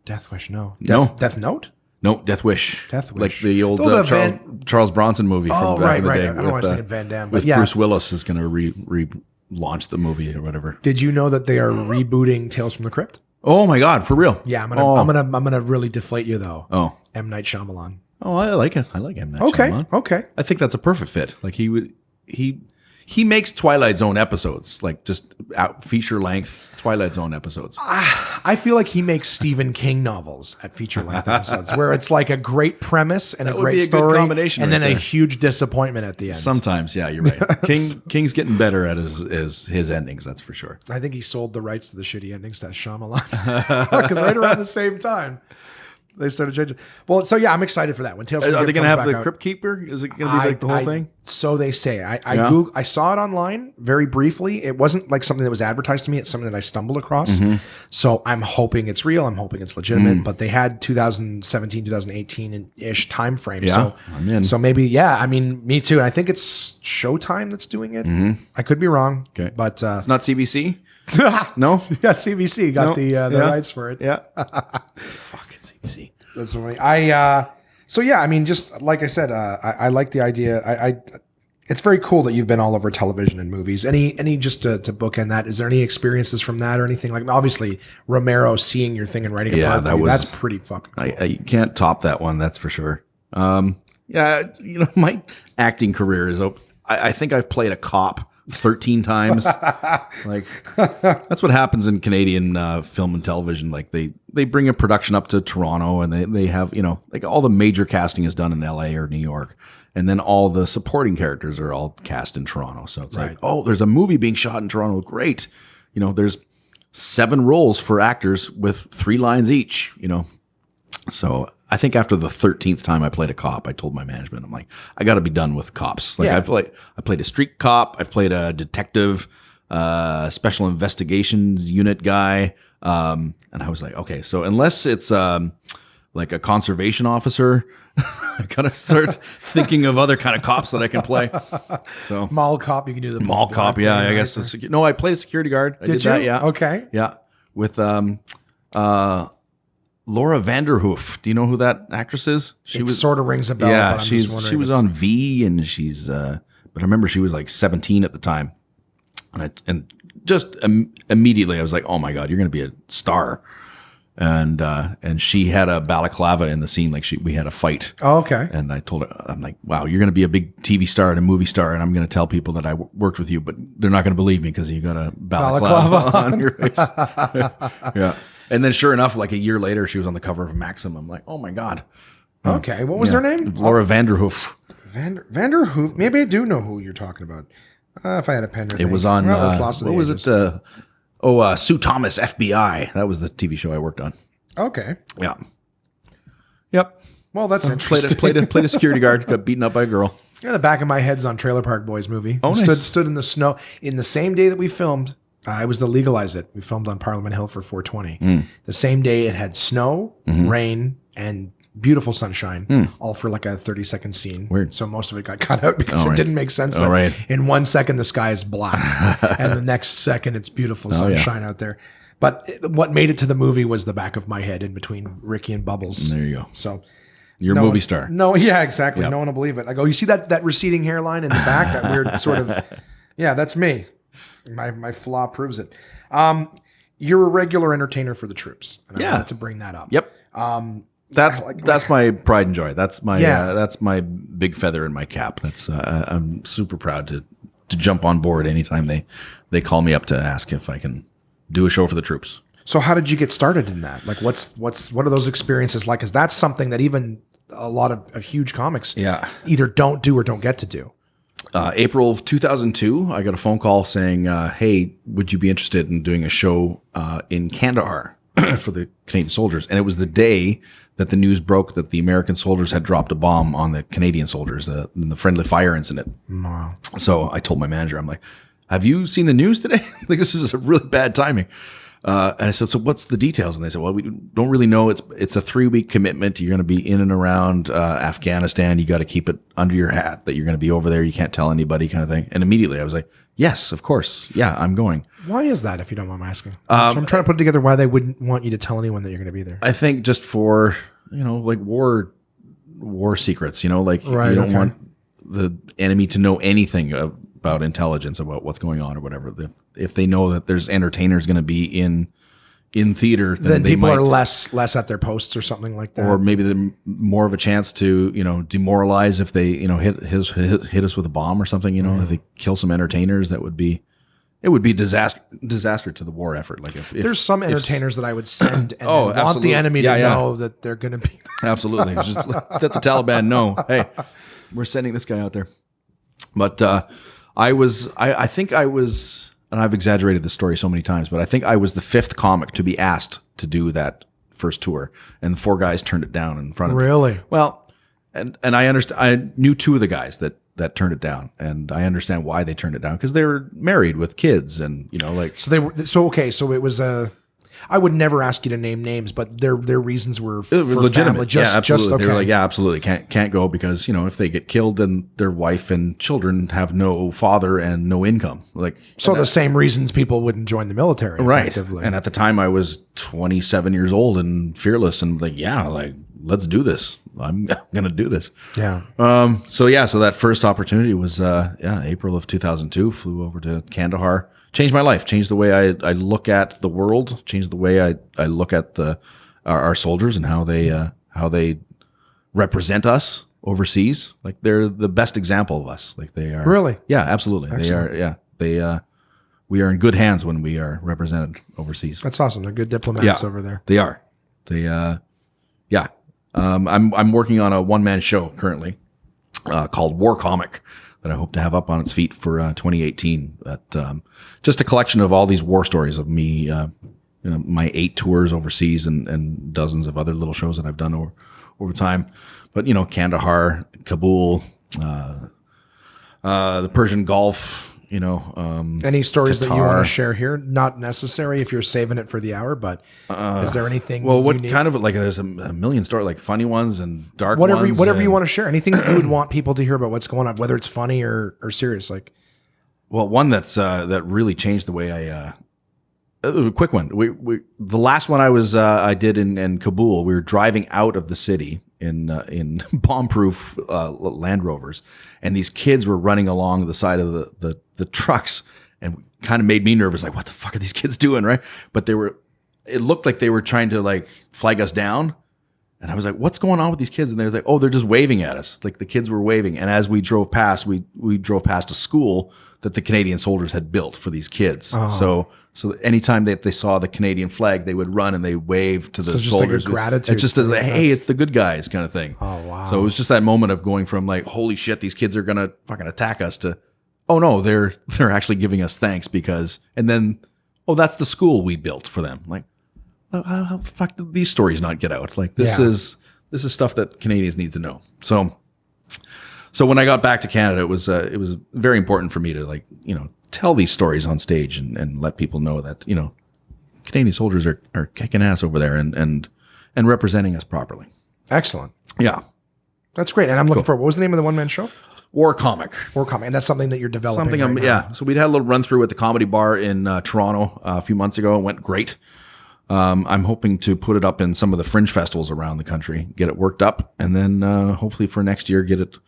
Death Wish, no. No. Death Note? No, Death Wish. Death Like Wish. the old Oh, the Charles Bronson movie from back in the day. I don't want to say Van Damme, but with yeah. Bruce Willis is going to relaunch the movie or whatever. Did you know that they are rebooting Tales from the Crypt? Oh my God, for real? Yeah, I'm gonna really deflate you though. Oh. M. Night Shyamalan. Oh, I like it. I like M. Night Okay, Shyamalan. okay. I think that's a perfect fit. Like he makes Twilight Zone episodes, like just out feature length Twilight Zone episodes. I feel like he makes Stephen King novels at feature length episodes, where it's like a great premise and a would great be a good story, combination and right then a there. huge disappointment at the end. Sometimes, yeah, you're right. King's getting better at his endings, that's for sure. I think he sold the rights to the shitty endings to Shyamalan because right around the same time they started changing. Well, so yeah, I'm excited for that. When Tales from the Are they Crypt going to comes have the back out- Crypt Keeper? Is it going to be like the whole thing? So they say. I Yeah. I saw it online very briefly. It wasn't like something that was advertised to me. It's something that I stumbled across. Mm-hmm. So I'm hoping it's real. I'm hoping it's legitimate. But they had 2017, 2018-ish time frame. Yeah, so I'm in. So maybe, yeah. I mean, me too. I think it's Showtime that's doing it. I could be wrong. Okay. But It's not CBC? yeah, No? CBC got No. the Yeah. rights for it. Yeah. Fucking CBC. That's funny. So yeah, I mean, just like I said, I like the idea. It's very cool that you've been all over television and movies. Any just to bookend that, is there any experiences from that or anything like? Obviously, Romero seeing your thing and writing a Yeah, part that for you, was- that's pretty fucking cool. I can't top that one, that's for sure. Yeah, my acting career is open. I think I've played a cop 13 times. Like that's what happens in Canadian film and television. Like they bring a production up to Toronto and they have, like all the major casting is done in LA or New York. And then all the supporting characters are all cast in Toronto. So it's like, oh, there's a movie being shot in Toronto. Great. There's 7 roles for actors with 3 lines each, So I think after the 13th time I played a cop, I told my management, I'm like, I got to be done with cops. Like Yeah. I played a street cop. I've played a detective, special investigations unit guy. And I was like, okay, so unless it's like a conservation officer, I gotta start thinking of other kind of cops that I can play. So Mall cop, you can do the mall cop, yeah, I guess. No, I played a security guard. I did you? that, yeah. Okay. Yeah, with Laura Vanderhoof. Do you know who that actress is? It sort of rings a bell. Yeah, but I'm just wondering she was if it's- on V, and she's. But I remember she was like 17 at the time, and just immediately I was like, oh my god, you're going to be a star. And she had a balaclava in the scene, like we had a fight. Oh, okay. And I told her, I'm like, wow, you're going to be a big TV star and a movie star, and I'm going to tell people that I worked with you, but they're not going to believe me because you got a balaclava on your face. Yeah. And then sure enough, like a year later, she was on the cover of Maxim. I'm like, oh my God. Okay. What was her name? Laura Vanderhoof. Vanderhoof. Maybe I do know who you're talking about. If I had a pen. It was on, Lost in what the was Ages. it? Sue Thomas, FBI. That was the TV show I worked on. Okay. Yeah. Yep. Well, that's interesting. Played a security guard, got beaten up by a girl. Yeah, the back of my head's on Trailer Park Boys movie. Oh, nice. Stood in the snow. In the same day that we filmed, I was to legalize it. We filmed on Parliament Hill for 420. The same day it had snow, rain, and beautiful sunshine, all for like a 30-second scene. Weird. So most of it got cut out because it didn't make sense. Oh, right. In 1 second, the sky is black. And the next second, it's beautiful sunshine out there. But what made it to the movie was the back of my head in between Ricky and Bubbles. There you go. So You're a movie star. No, yeah, exactly. Yep. No one will believe it. I go, you see that receding hairline in the back? That weird sort of, yeah, that's me. My flaw proves it. You're a regular entertainer for the troops. And I wanted to bring that up. Yep. That's my pride and joy. That's my that's my big feather in my cap. That's I'm super proud to jump on board anytime they call me up to ask if I can do a show for the troops. So how did you get started in that? Like what are those experiences like? Because that's something that even a lot of huge comics either don't do or don't get to do. April of 2002, I got a phone call saying, hey, would you be interested in doing a show in Kandahar for the Canadian soldiers? And it was the day that the news broke that the American soldiers had dropped a bomb on the Canadian soldiers in the friendly fire incident. Wow. So I told my manager, I'm like, have you seen the news today? Like, this is a really bad timing. And I said, so what's the details? And they said, well, we don't really know. It's a 3-week commitment. You're going to be in and around Afghanistan. You got to keep it under your hat that you're going to be over there. You can't tell anybody, kind of thing. And immediately I was like, yes, of course. Yeah, I'm going. Why is that, if you don't mind me asking? I'm trying to put together why they wouldn't want you to tell anyone that you're going to be there. I think just for, like war secrets, like you don't want the enemy to know anything about intelligence, about what's going on or whatever. If they know that there's entertainers going to be in theater, then they people might, are less at their posts or something like that. or maybe they're more of a chance to demoralize if they hit us with a bomb or something. If they kill some entertainers, it would be disaster to the war effort. Like if there's some entertainers that I would send and want the enemy to know that they're going to be absolutely just let the Taliban know, hey, we're sending this guy out there. But I think I was, and I've exaggerated the story so many times, but I think I was the 5th comic to be asked to do that first tour, and the 4 guys turned it down in front of me. Really? Well, and I understand. I knew 2 of the guys that turned it down, and I understand why they turned it down, because they were married with kids, and so they were so it was I would never ask you to name names, but their reasons were for legitimate. Family. Absolutely. Okay. They were like, yeah, absolutely, can't go, because if they get killed, then their wife and children have no father and no income. So the same reasons people wouldn't join the military, right? And at the time, I was 27 years old and fearless, and let's do this. I'm gonna do this. Yeah. So that first opportunity was April of 2002. Flew over to Kandahar. Changed my life. Changed the way I look at the world. Changed the way I look at our soldiers and how they represent us overseas. Like, they're the best example of us. Like, they are. Really? Yeah, absolutely. Excellent. They are. Yeah. We are in good hands when we are represented overseas. That's awesome. They're good diplomats over there. They are. Yeah. I'm working on a one-man show currently called War Comic that I hope to have up on its feet for 2018. But just a collection of all these war stories of me, my 8 tours overseas and dozens of other little shows that I've done over time. But Kandahar, Kabul, the Persian Gulf. Any stories Qatar. that you want to share here? Not necessary if you're saving it for the hour, but is there anything? Well, what kind of there's a million stories, like funny ones and dark whatever, ones. Whatever you want to share. Anything that you would want people to hear about what's going on, whether it's funny or serious. Well, one that really changed the way a quick one. The last one I did in Kabul. We were driving out of the city in bomb-proof Land Rovers, and these kids were running along the side of the trucks, and kind of made me nervous. Like, what the fuck are these kids doing, right? But it looked like they were trying to flag us down, and I was like, what's going on with these kids? And they're like, oh, they're just waving at us. Like, the kids were waving, and as we drove past, we drove past a school that the Canadian soldiers had built for these kids. Oh. So anytime that they saw the Canadian flag, they would run and they wave to the soldiers. Just like a gratitude. It's just hey, it's the good guys kind of thing. Oh, wow. So it was just that moment of going from holy shit, these kids are going to fucking attack us, to, oh no, they're actually giving us thanks because, and then, oh, that's the school we built for them. Like, how the fuck did these stories not get out? Like, this is stuff that Canadians need to know. So when I got back to Canada, it was very important for me to tell these stories on stage and let people know that Canadian soldiers are kicking ass over there and representing us properly. Excellent. Yeah, that's great. And I'm looking for, what was the name of the one-man show? War Comic. War Comic, and that's something that you're developing. Something right now. So we'd had a little run through at the Comedy Bar in Toronto a few months ago. It went great. I'm hoping to put it up in some of the fringe festivals around the country, get it worked up, and then hopefully for next year get it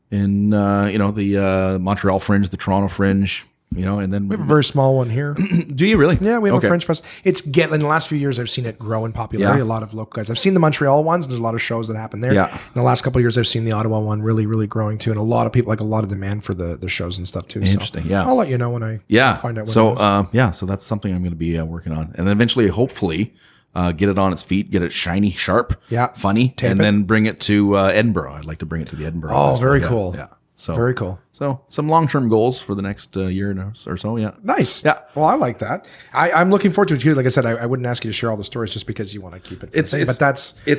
in the Montreal Fringe, the Toronto Fringe, and then we have a very small one here. Do you really? Yeah, we have a Fringe Fest. In the last few years, I've seen it grow in popularity. Yeah. A lot of local guys. I've seen the Montreal ones. And there's a lot of shows that happen there. Yeah. In the last couple of years, I've seen the Ottawa one really, really growing too, and a lot of people, a lot of demand for the shows and stuff too. Interesting. So I'll let you know when I find out. So that's something I'm going to be working on, and then eventually, hopefully, get it on its feet, get it shiny, sharp, funny, and then bring it to Edinburgh. I'd like to bring it to the Edinburgh. Oh, Festival. Very cool. Yeah. So very cool. So some long-term goals for the next year or so. Yeah. Nice. Yeah. Well, I like that. I'm looking forward to it too. Like I said, I wouldn't ask you to share all the stories just because you want to keep it. It's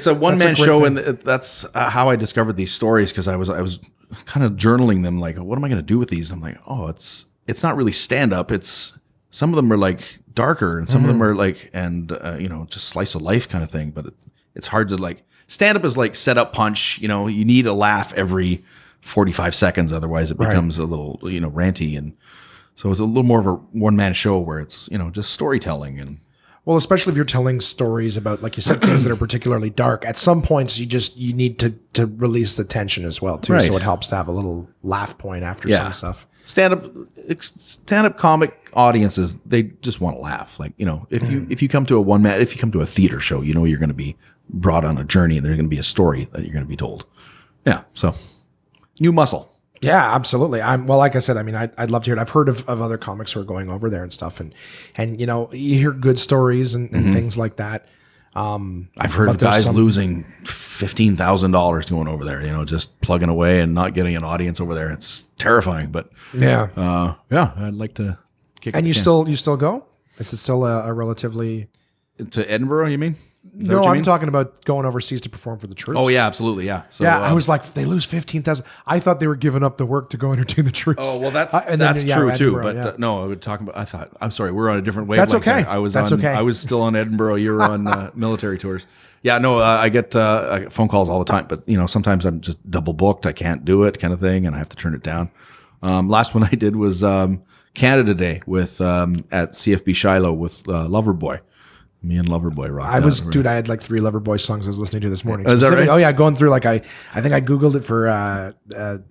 a one-man show, and that's how I discovered these stories, because I was kind of journaling them. Like, what am I going to do with these? I'm like, oh, it's not really stand-up. It's some of them are like darker and some of them are like, and just slice of life kind of thing. But it's hard to like, stand up is like set up punch, you need a laugh every 45 seconds. Otherwise it becomes a little, ranty. And so it's a little more of a one man show where it's, just storytelling. And well, especially if you're telling stories about, like you said, things that are particularly dark, at some points you need to release the tension as well too. Right. So it helps to have a little laugh point after some stuff. Stand-up comic audiences, they just want to laugh. Like, if you come to a theater show, you're going to be brought on a journey and there's going to be a story that you're going to be told. Yeah. So new muscle. Yeah, absolutely. Like I said, I mean, I'd love to hear it. I've heard of other comics who are going over there and stuff, and you hear good stories and things like that. I've heard of guys losing $15,000 going over there, just plugging away and not getting an audience over there. It's terrifying, but I'd like to kick. And you still go? Is it still a relatively to Edinburgh? You mean? No, I'm talking about going overseas to perform for the troops. Oh yeah, absolutely, yeah. So, I was like, they lose 15,000. I thought they were giving up the work to go entertain the troops. Oh well, that's true too. But no, I would talk about. I'm sorry, we're on a different wavelength. That's okay. There. I was still on Edinburgh. You were on military tours. Yeah, no, I get phone calls all the time, but sometimes I'm just double booked. I can't do it, kind of thing, and I have to turn it down. Last one I did was Canada Day with at CFB Shiloh with Loverboy. Me and Loverboy rock. I had like 3 Loverboy songs I was listening to this morning. Is that right? Oh yeah, going through like I think I Googled it for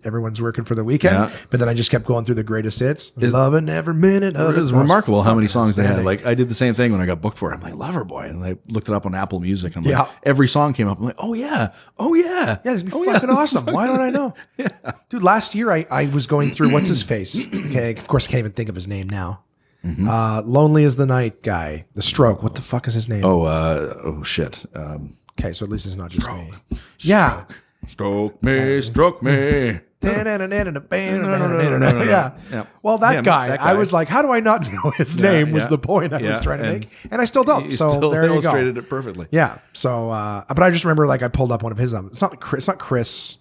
everyone's working for the weekend, but then I just kept going through the greatest hits. Loving every minute of it. It's remarkable how many songs they had. Like I did the same thing when I got booked for it. I'm like Loverboy, and I looked it up on Apple Music. And I'm like, every song came up. I'm like, oh yeah, this would be fucking awesome. Why don't I know? Dude, last year I was going through what's his face. Okay, of course I can't even think of his name now. Lonely as the Night guy, The Stroke. What the fuck is his name? Oh shit. Okay, so at least it's not just me. Yeah. Stroke me, stroke me. Yeah. Well, that guy, I was like, how do I not know his name was the point I was trying to make. And I still don't. So there you go. Illustrated it perfectly. Yeah. So, but I just remember like I pulled up one of his albums. It's not Chris.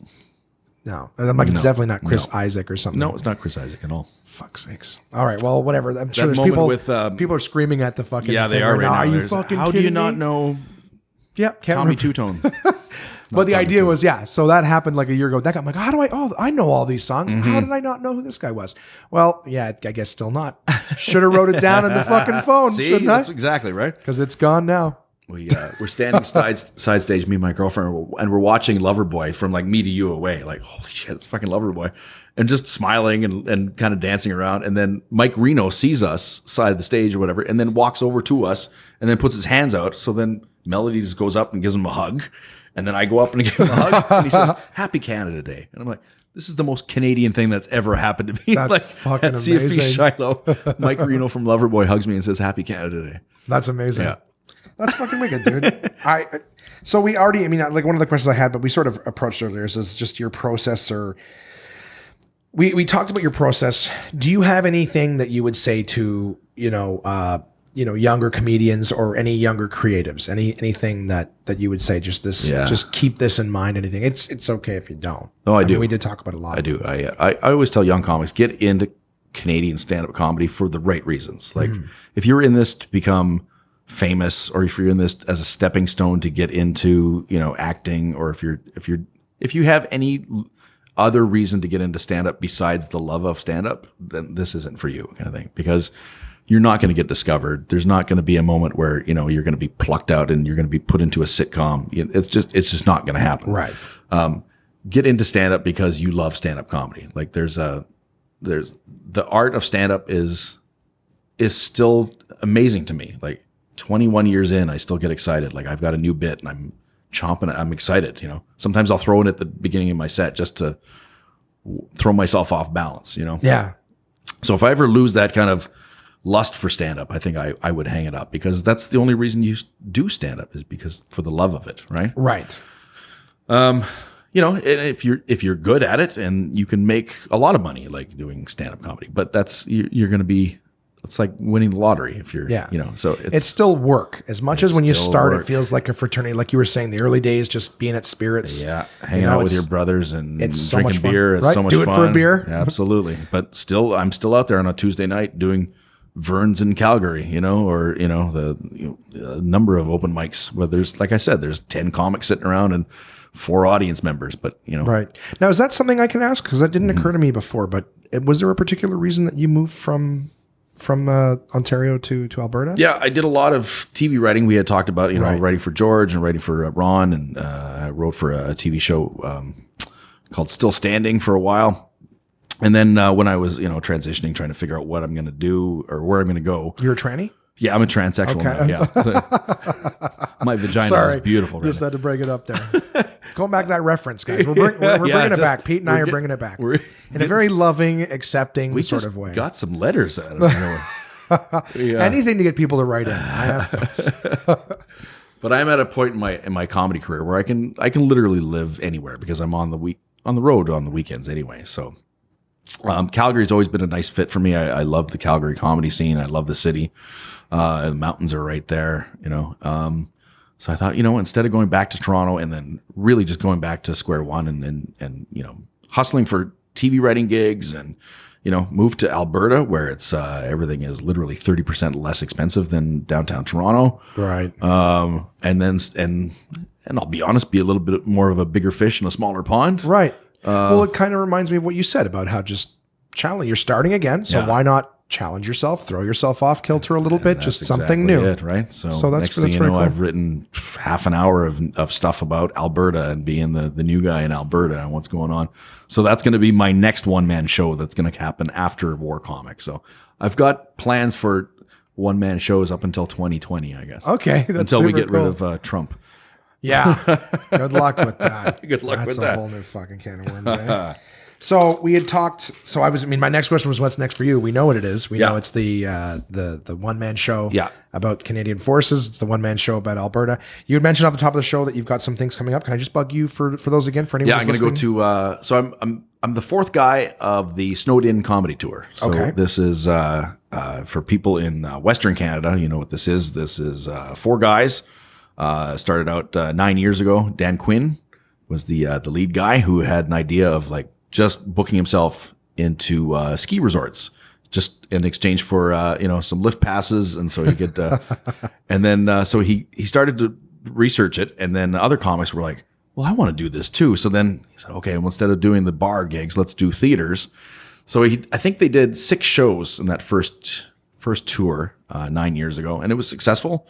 No, I'm like, it's definitely not Chris Isaac or something. No, it's not Chris Isaac at all. Fuck's sakes. All right, well, whatever. I'm sure there's people. People are screaming at the fucking. Yeah, they are right now. Are you fucking How kidding do you not me? know? Yep, Tommy Two Tone. But the idea was, so that happened like a year ago. That guy, I'm like, how do I know all these songs. How did I not know who this guy was? Well, I guess still not. Should have wrote it down on the fucking phone. See, that's exactly right. Because it's gone now. We're standing side stage, me and my girlfriend, and we're watching Loverboy from like me to you away. Like, holy shit, it's fucking Loverboy. And just smiling and kind of dancing around. And then Mike Reno sees us side of the stage or whatever, and then walks over to us and then puts his hands out. So then Melody just goes up and gives him a hug. And then I go up and give him a hug. And he says, Happy Canada Day. And I'm like, this is the most Canadian thing that's ever happened to me. That's like, fucking at CFB amazing. Shiloh, Mike Reno from Loverboy hugs me and says, Happy Canada Day. That's amazing. Yeah. That's fucking wicked, dude. So we already, like one of the questions I had, but we sort of approached earlier is just your process, or we talked about your process. Do you have anything that you would say to, younger comedians or any younger creatives, anything that you would say, just keep this in mind, anything? It's okay if you don't. Oh, I do. We did talk about it a lot. I do. I always tell young comics, get into Canadian stand-up comedy for the right reasons. Like if you're in this to become famous, or if you're in this as a stepping stone to get into, acting, or if you have any other reason to get into stand-up besides the love of stand-up, then this isn't for you, kind of thing, because you're not going to get discovered. There's not going to be a moment where, you're going to be plucked out and you're going to be put into a sitcom. It's just not going to happen. Right. Get into stand-up because you love stand-up comedy. Like there's the art of stand-up is still amazing to me. Like 21 years in, I still get excited. Like I've got a new bit and I'm chomping it. I'm excited. Sometimes I'll throw it at the beginning of my set just to throw myself off balance, Yeah. So if I ever lose that kind of lust for stand-up, I think I would hang it up, because that's the only reason you do stand-up, is because for the love of it. Right. Right. If you're good at it and you can make a lot of money, like doing stand-up comedy, but you're going to be, it's like winning the lottery if you're, so it's still work as much as when you start. Work. It feels like a fraternity, like you were saying, the early days, just being at Spirits, hanging out with your brothers and it's so drinking much fun, beer. It's right? so much Do fun. it for a beer. Yeah, absolutely. But still, I'm still out there on a Tuesday night doing Vern's in Calgary, or the number of open mics where there's, like I said, there's 10 comics sitting around and 4 audience members, but Right. Now, is that something I can ask? Because that didn't occur to me before, but was there a particular reason that you moved from Ontario to Alberta? Yeah, I did a lot of TV writing. We had talked about, Right. writing for George and writing for Ron, and I wrote for a TV show called Still Standing for a while. And then when I was, transitioning, trying to figure out what I'm going to do or where I'm going to go. You're a tranny? Yeah, I'm a transsexual now. Yeah. My vagina is beautiful. Just had to bring it up there. Going back to that reference, guys. We're bringing it back. Pete and I are bringing it back. In a very loving, accepting sort of way. Got some letters out of it. Anything to get people to write in. I asked them. But I'm at a point in my comedy career where I can literally live anywhere because I'm on the road on the weekends anyway. So Calgary's always been a nice fit for me. I love the Calgary comedy scene. I love the city. The mountains are right there, So I thought, instead of going back to Toronto and then really just going back to square one and hustling for TV writing gigs and, move to Alberta where it's everything is literally 30% less expensive than downtown Toronto. Right. And I'll be honest, be a little bit more of a bigger fish in a smaller pond. Right. Well, it kind of reminds me of what you said about how just challenge. You're starting again, so why not challenge yourself, throw yourself off kilter a little bit, just something new, right? So that's next thing you know, cool. I've written half an hour of stuff about Alberta and being the new guy in Alberta and what's going on. So that's going to be my next one-man show that's going to happen after War Comic. So I've got plans for one-man shows up until 2020, I guess. Okay, that's until we get cool. rid of Trump. Yeah. Good luck with that. Good luck with that. That's a whole new fucking can of worms. Eh? So we had talked. So my next question was, what's next for you? We know what it is. We know it's the one man show. About Canadian forces. It's the one man show about Alberta. You had mentioned off the top of the show that you've got some things coming up. Can I just bug you for those again? For anyone? Yeah, I'm going to go to. So I'm the 4th guy of the Snowed In comedy tour. So this is for people in Western Canada. You know what this is? This is 4 guys. Started out 9 years ago. Dan Quinn was the lead guy who had an idea of just booking himself into ski resorts, just in exchange for some lift passes, and so he could. And then so he started to research it, and then other comics were like, "Well, I want to do this too." So then he said, "Okay, well, instead of doing the bar gigs, let's do theaters." So I think they did 6 shows in that first tour 9 years ago, and it was successful.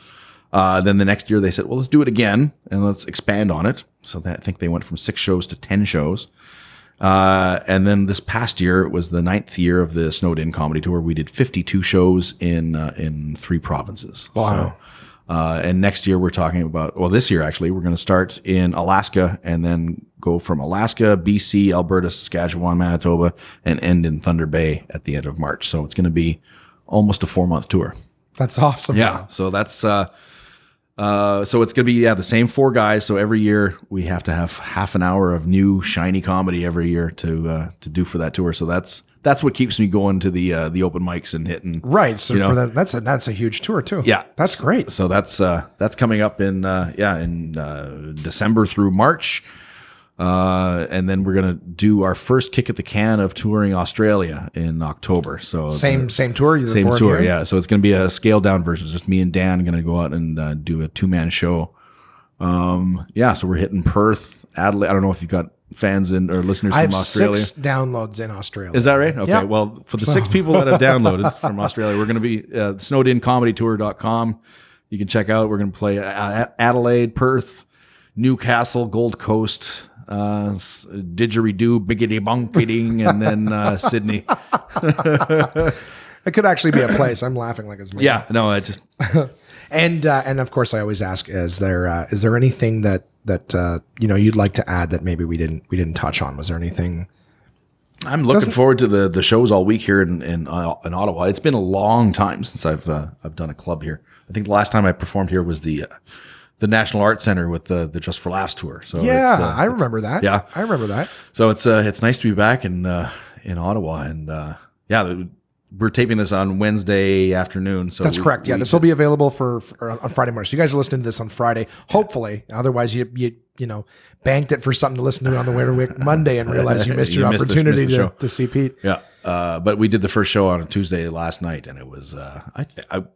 Then the next year they said, well, let's do it again and let's expand on it. So I think they went from 6 shows to 10 shows. And then this past year, it was the 9th year of the Snowed In comedy tour. We did 52 shows in 3 provinces. Wow. So, and next year we're talking about, this year actually, we're going to start in Alaska and then go from Alaska, BC, Alberta, Saskatchewan, Manitoba, and end in Thunder Bay at the end of March. So it's going to be almost a 4-month tour. That's awesome. Yeah. Man. So that's, so it's going to be, the same 4 guys. So every year we have to have half an hour of new shiny comedy every year to do for that tour. So that's what keeps me going to the open mics and hitting. Right. So for that's a huge tour too. Yeah. That's great. So that's coming up in December through March. And then we're going to do our first kick at the can of touring Australia in October. So same tour. Same tour. Yeah. So it's going to be a scaled down version. It's just me and Dan going to go out and do a 2-man show. So we're hitting Perth, Adelaide. I don't know if you've got fans or listeners from Australia. I have 6 downloads in Australia. Is that right? Okay. Yeah. Well, for the 6 people that have downloaded from Australia, we're going to be snowedincomedytour.com. You can check out. We're going to play Adelaide, Perth, Newcastle, Gold Coast, didgeridoo, biggity bonkiting, and then Sydney. It could actually be a place. I'm laughing like it's me. Yeah, no, I just and of course I always ask: is there anything that you'd like to add that maybe we didn't touch on? Was there anything? I'm looking forward to the shows all week here in Ottawa. It's been a long time since I've done a club here. I think the last time I performed here was the National Arts Center with the Just for Laughs tour. So I remember that. Yeah, I remember that. So it's nice to be back in Ottawa, and we're taping this on Wednesday afternoon. So that's correct. Yeah, this will be available for on Friday morning. So you guys are listening to this on Friday, hopefully. Otherwise, you banked it for something to listen to on the Winter Week Monday and realized you missed your missed the opportunity show. to see Pete. Yeah. But we did the first show on a Tuesday last night, and it was I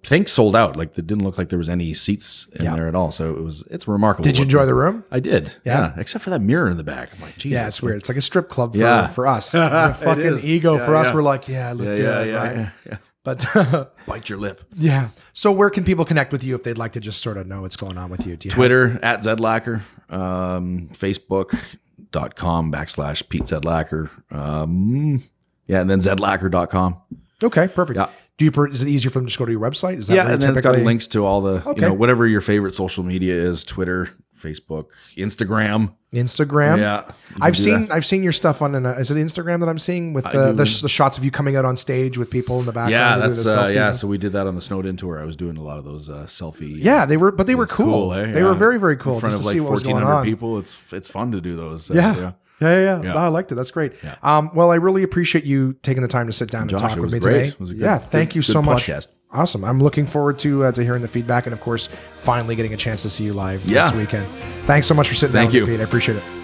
think sold out. Like, it didn't look like there was any seats in there at all. So it's remarkable. Did you enjoy the room? I did. Yeah. Except for that mirror in the back. I'm like, Jesus. Yeah, it's weird. It's like a strip club for us. The It fucking is. ego for us. yeah. We're like, I look good, right? Yeah. But Bite your lip. yeah. So where can people connect with you if they'd like to just sort of know what's going on with you? Do you Twitter at Zedlacher, Facebook.com/Pete Zedlacher. And then Zedlacher.com. Okay, perfect. Yeah. Is it easier for them to just go to your website? Is that where And then it's got typically- links to all the, whatever your favorite social media is, Twitter, Facebook, Instagram. Yeah. I've seen your stuff on is it Instagram that I'm seeing with the shots of you coming out on stage with people in the background? Yeah, who do that's the selfies and- so we did that on the Snowed In tour. I was doing a lot of those selfie. Yeah, they were cool. eh? They were very, very cool. In front just of to like see what was going 1,400 on. people. It's fun to do those. Yeah. No, I liked it. That's great. Yeah. Well, I really appreciate you taking the time to sit down and Josh, talk it with was me great. today. It was a Thank you good so much. podcast. Awesome. I'm looking forward to hearing the feedback and, of course, finally getting a chance to see you live this weekend. Thanks so much for sitting down with me, Pete. I appreciate it.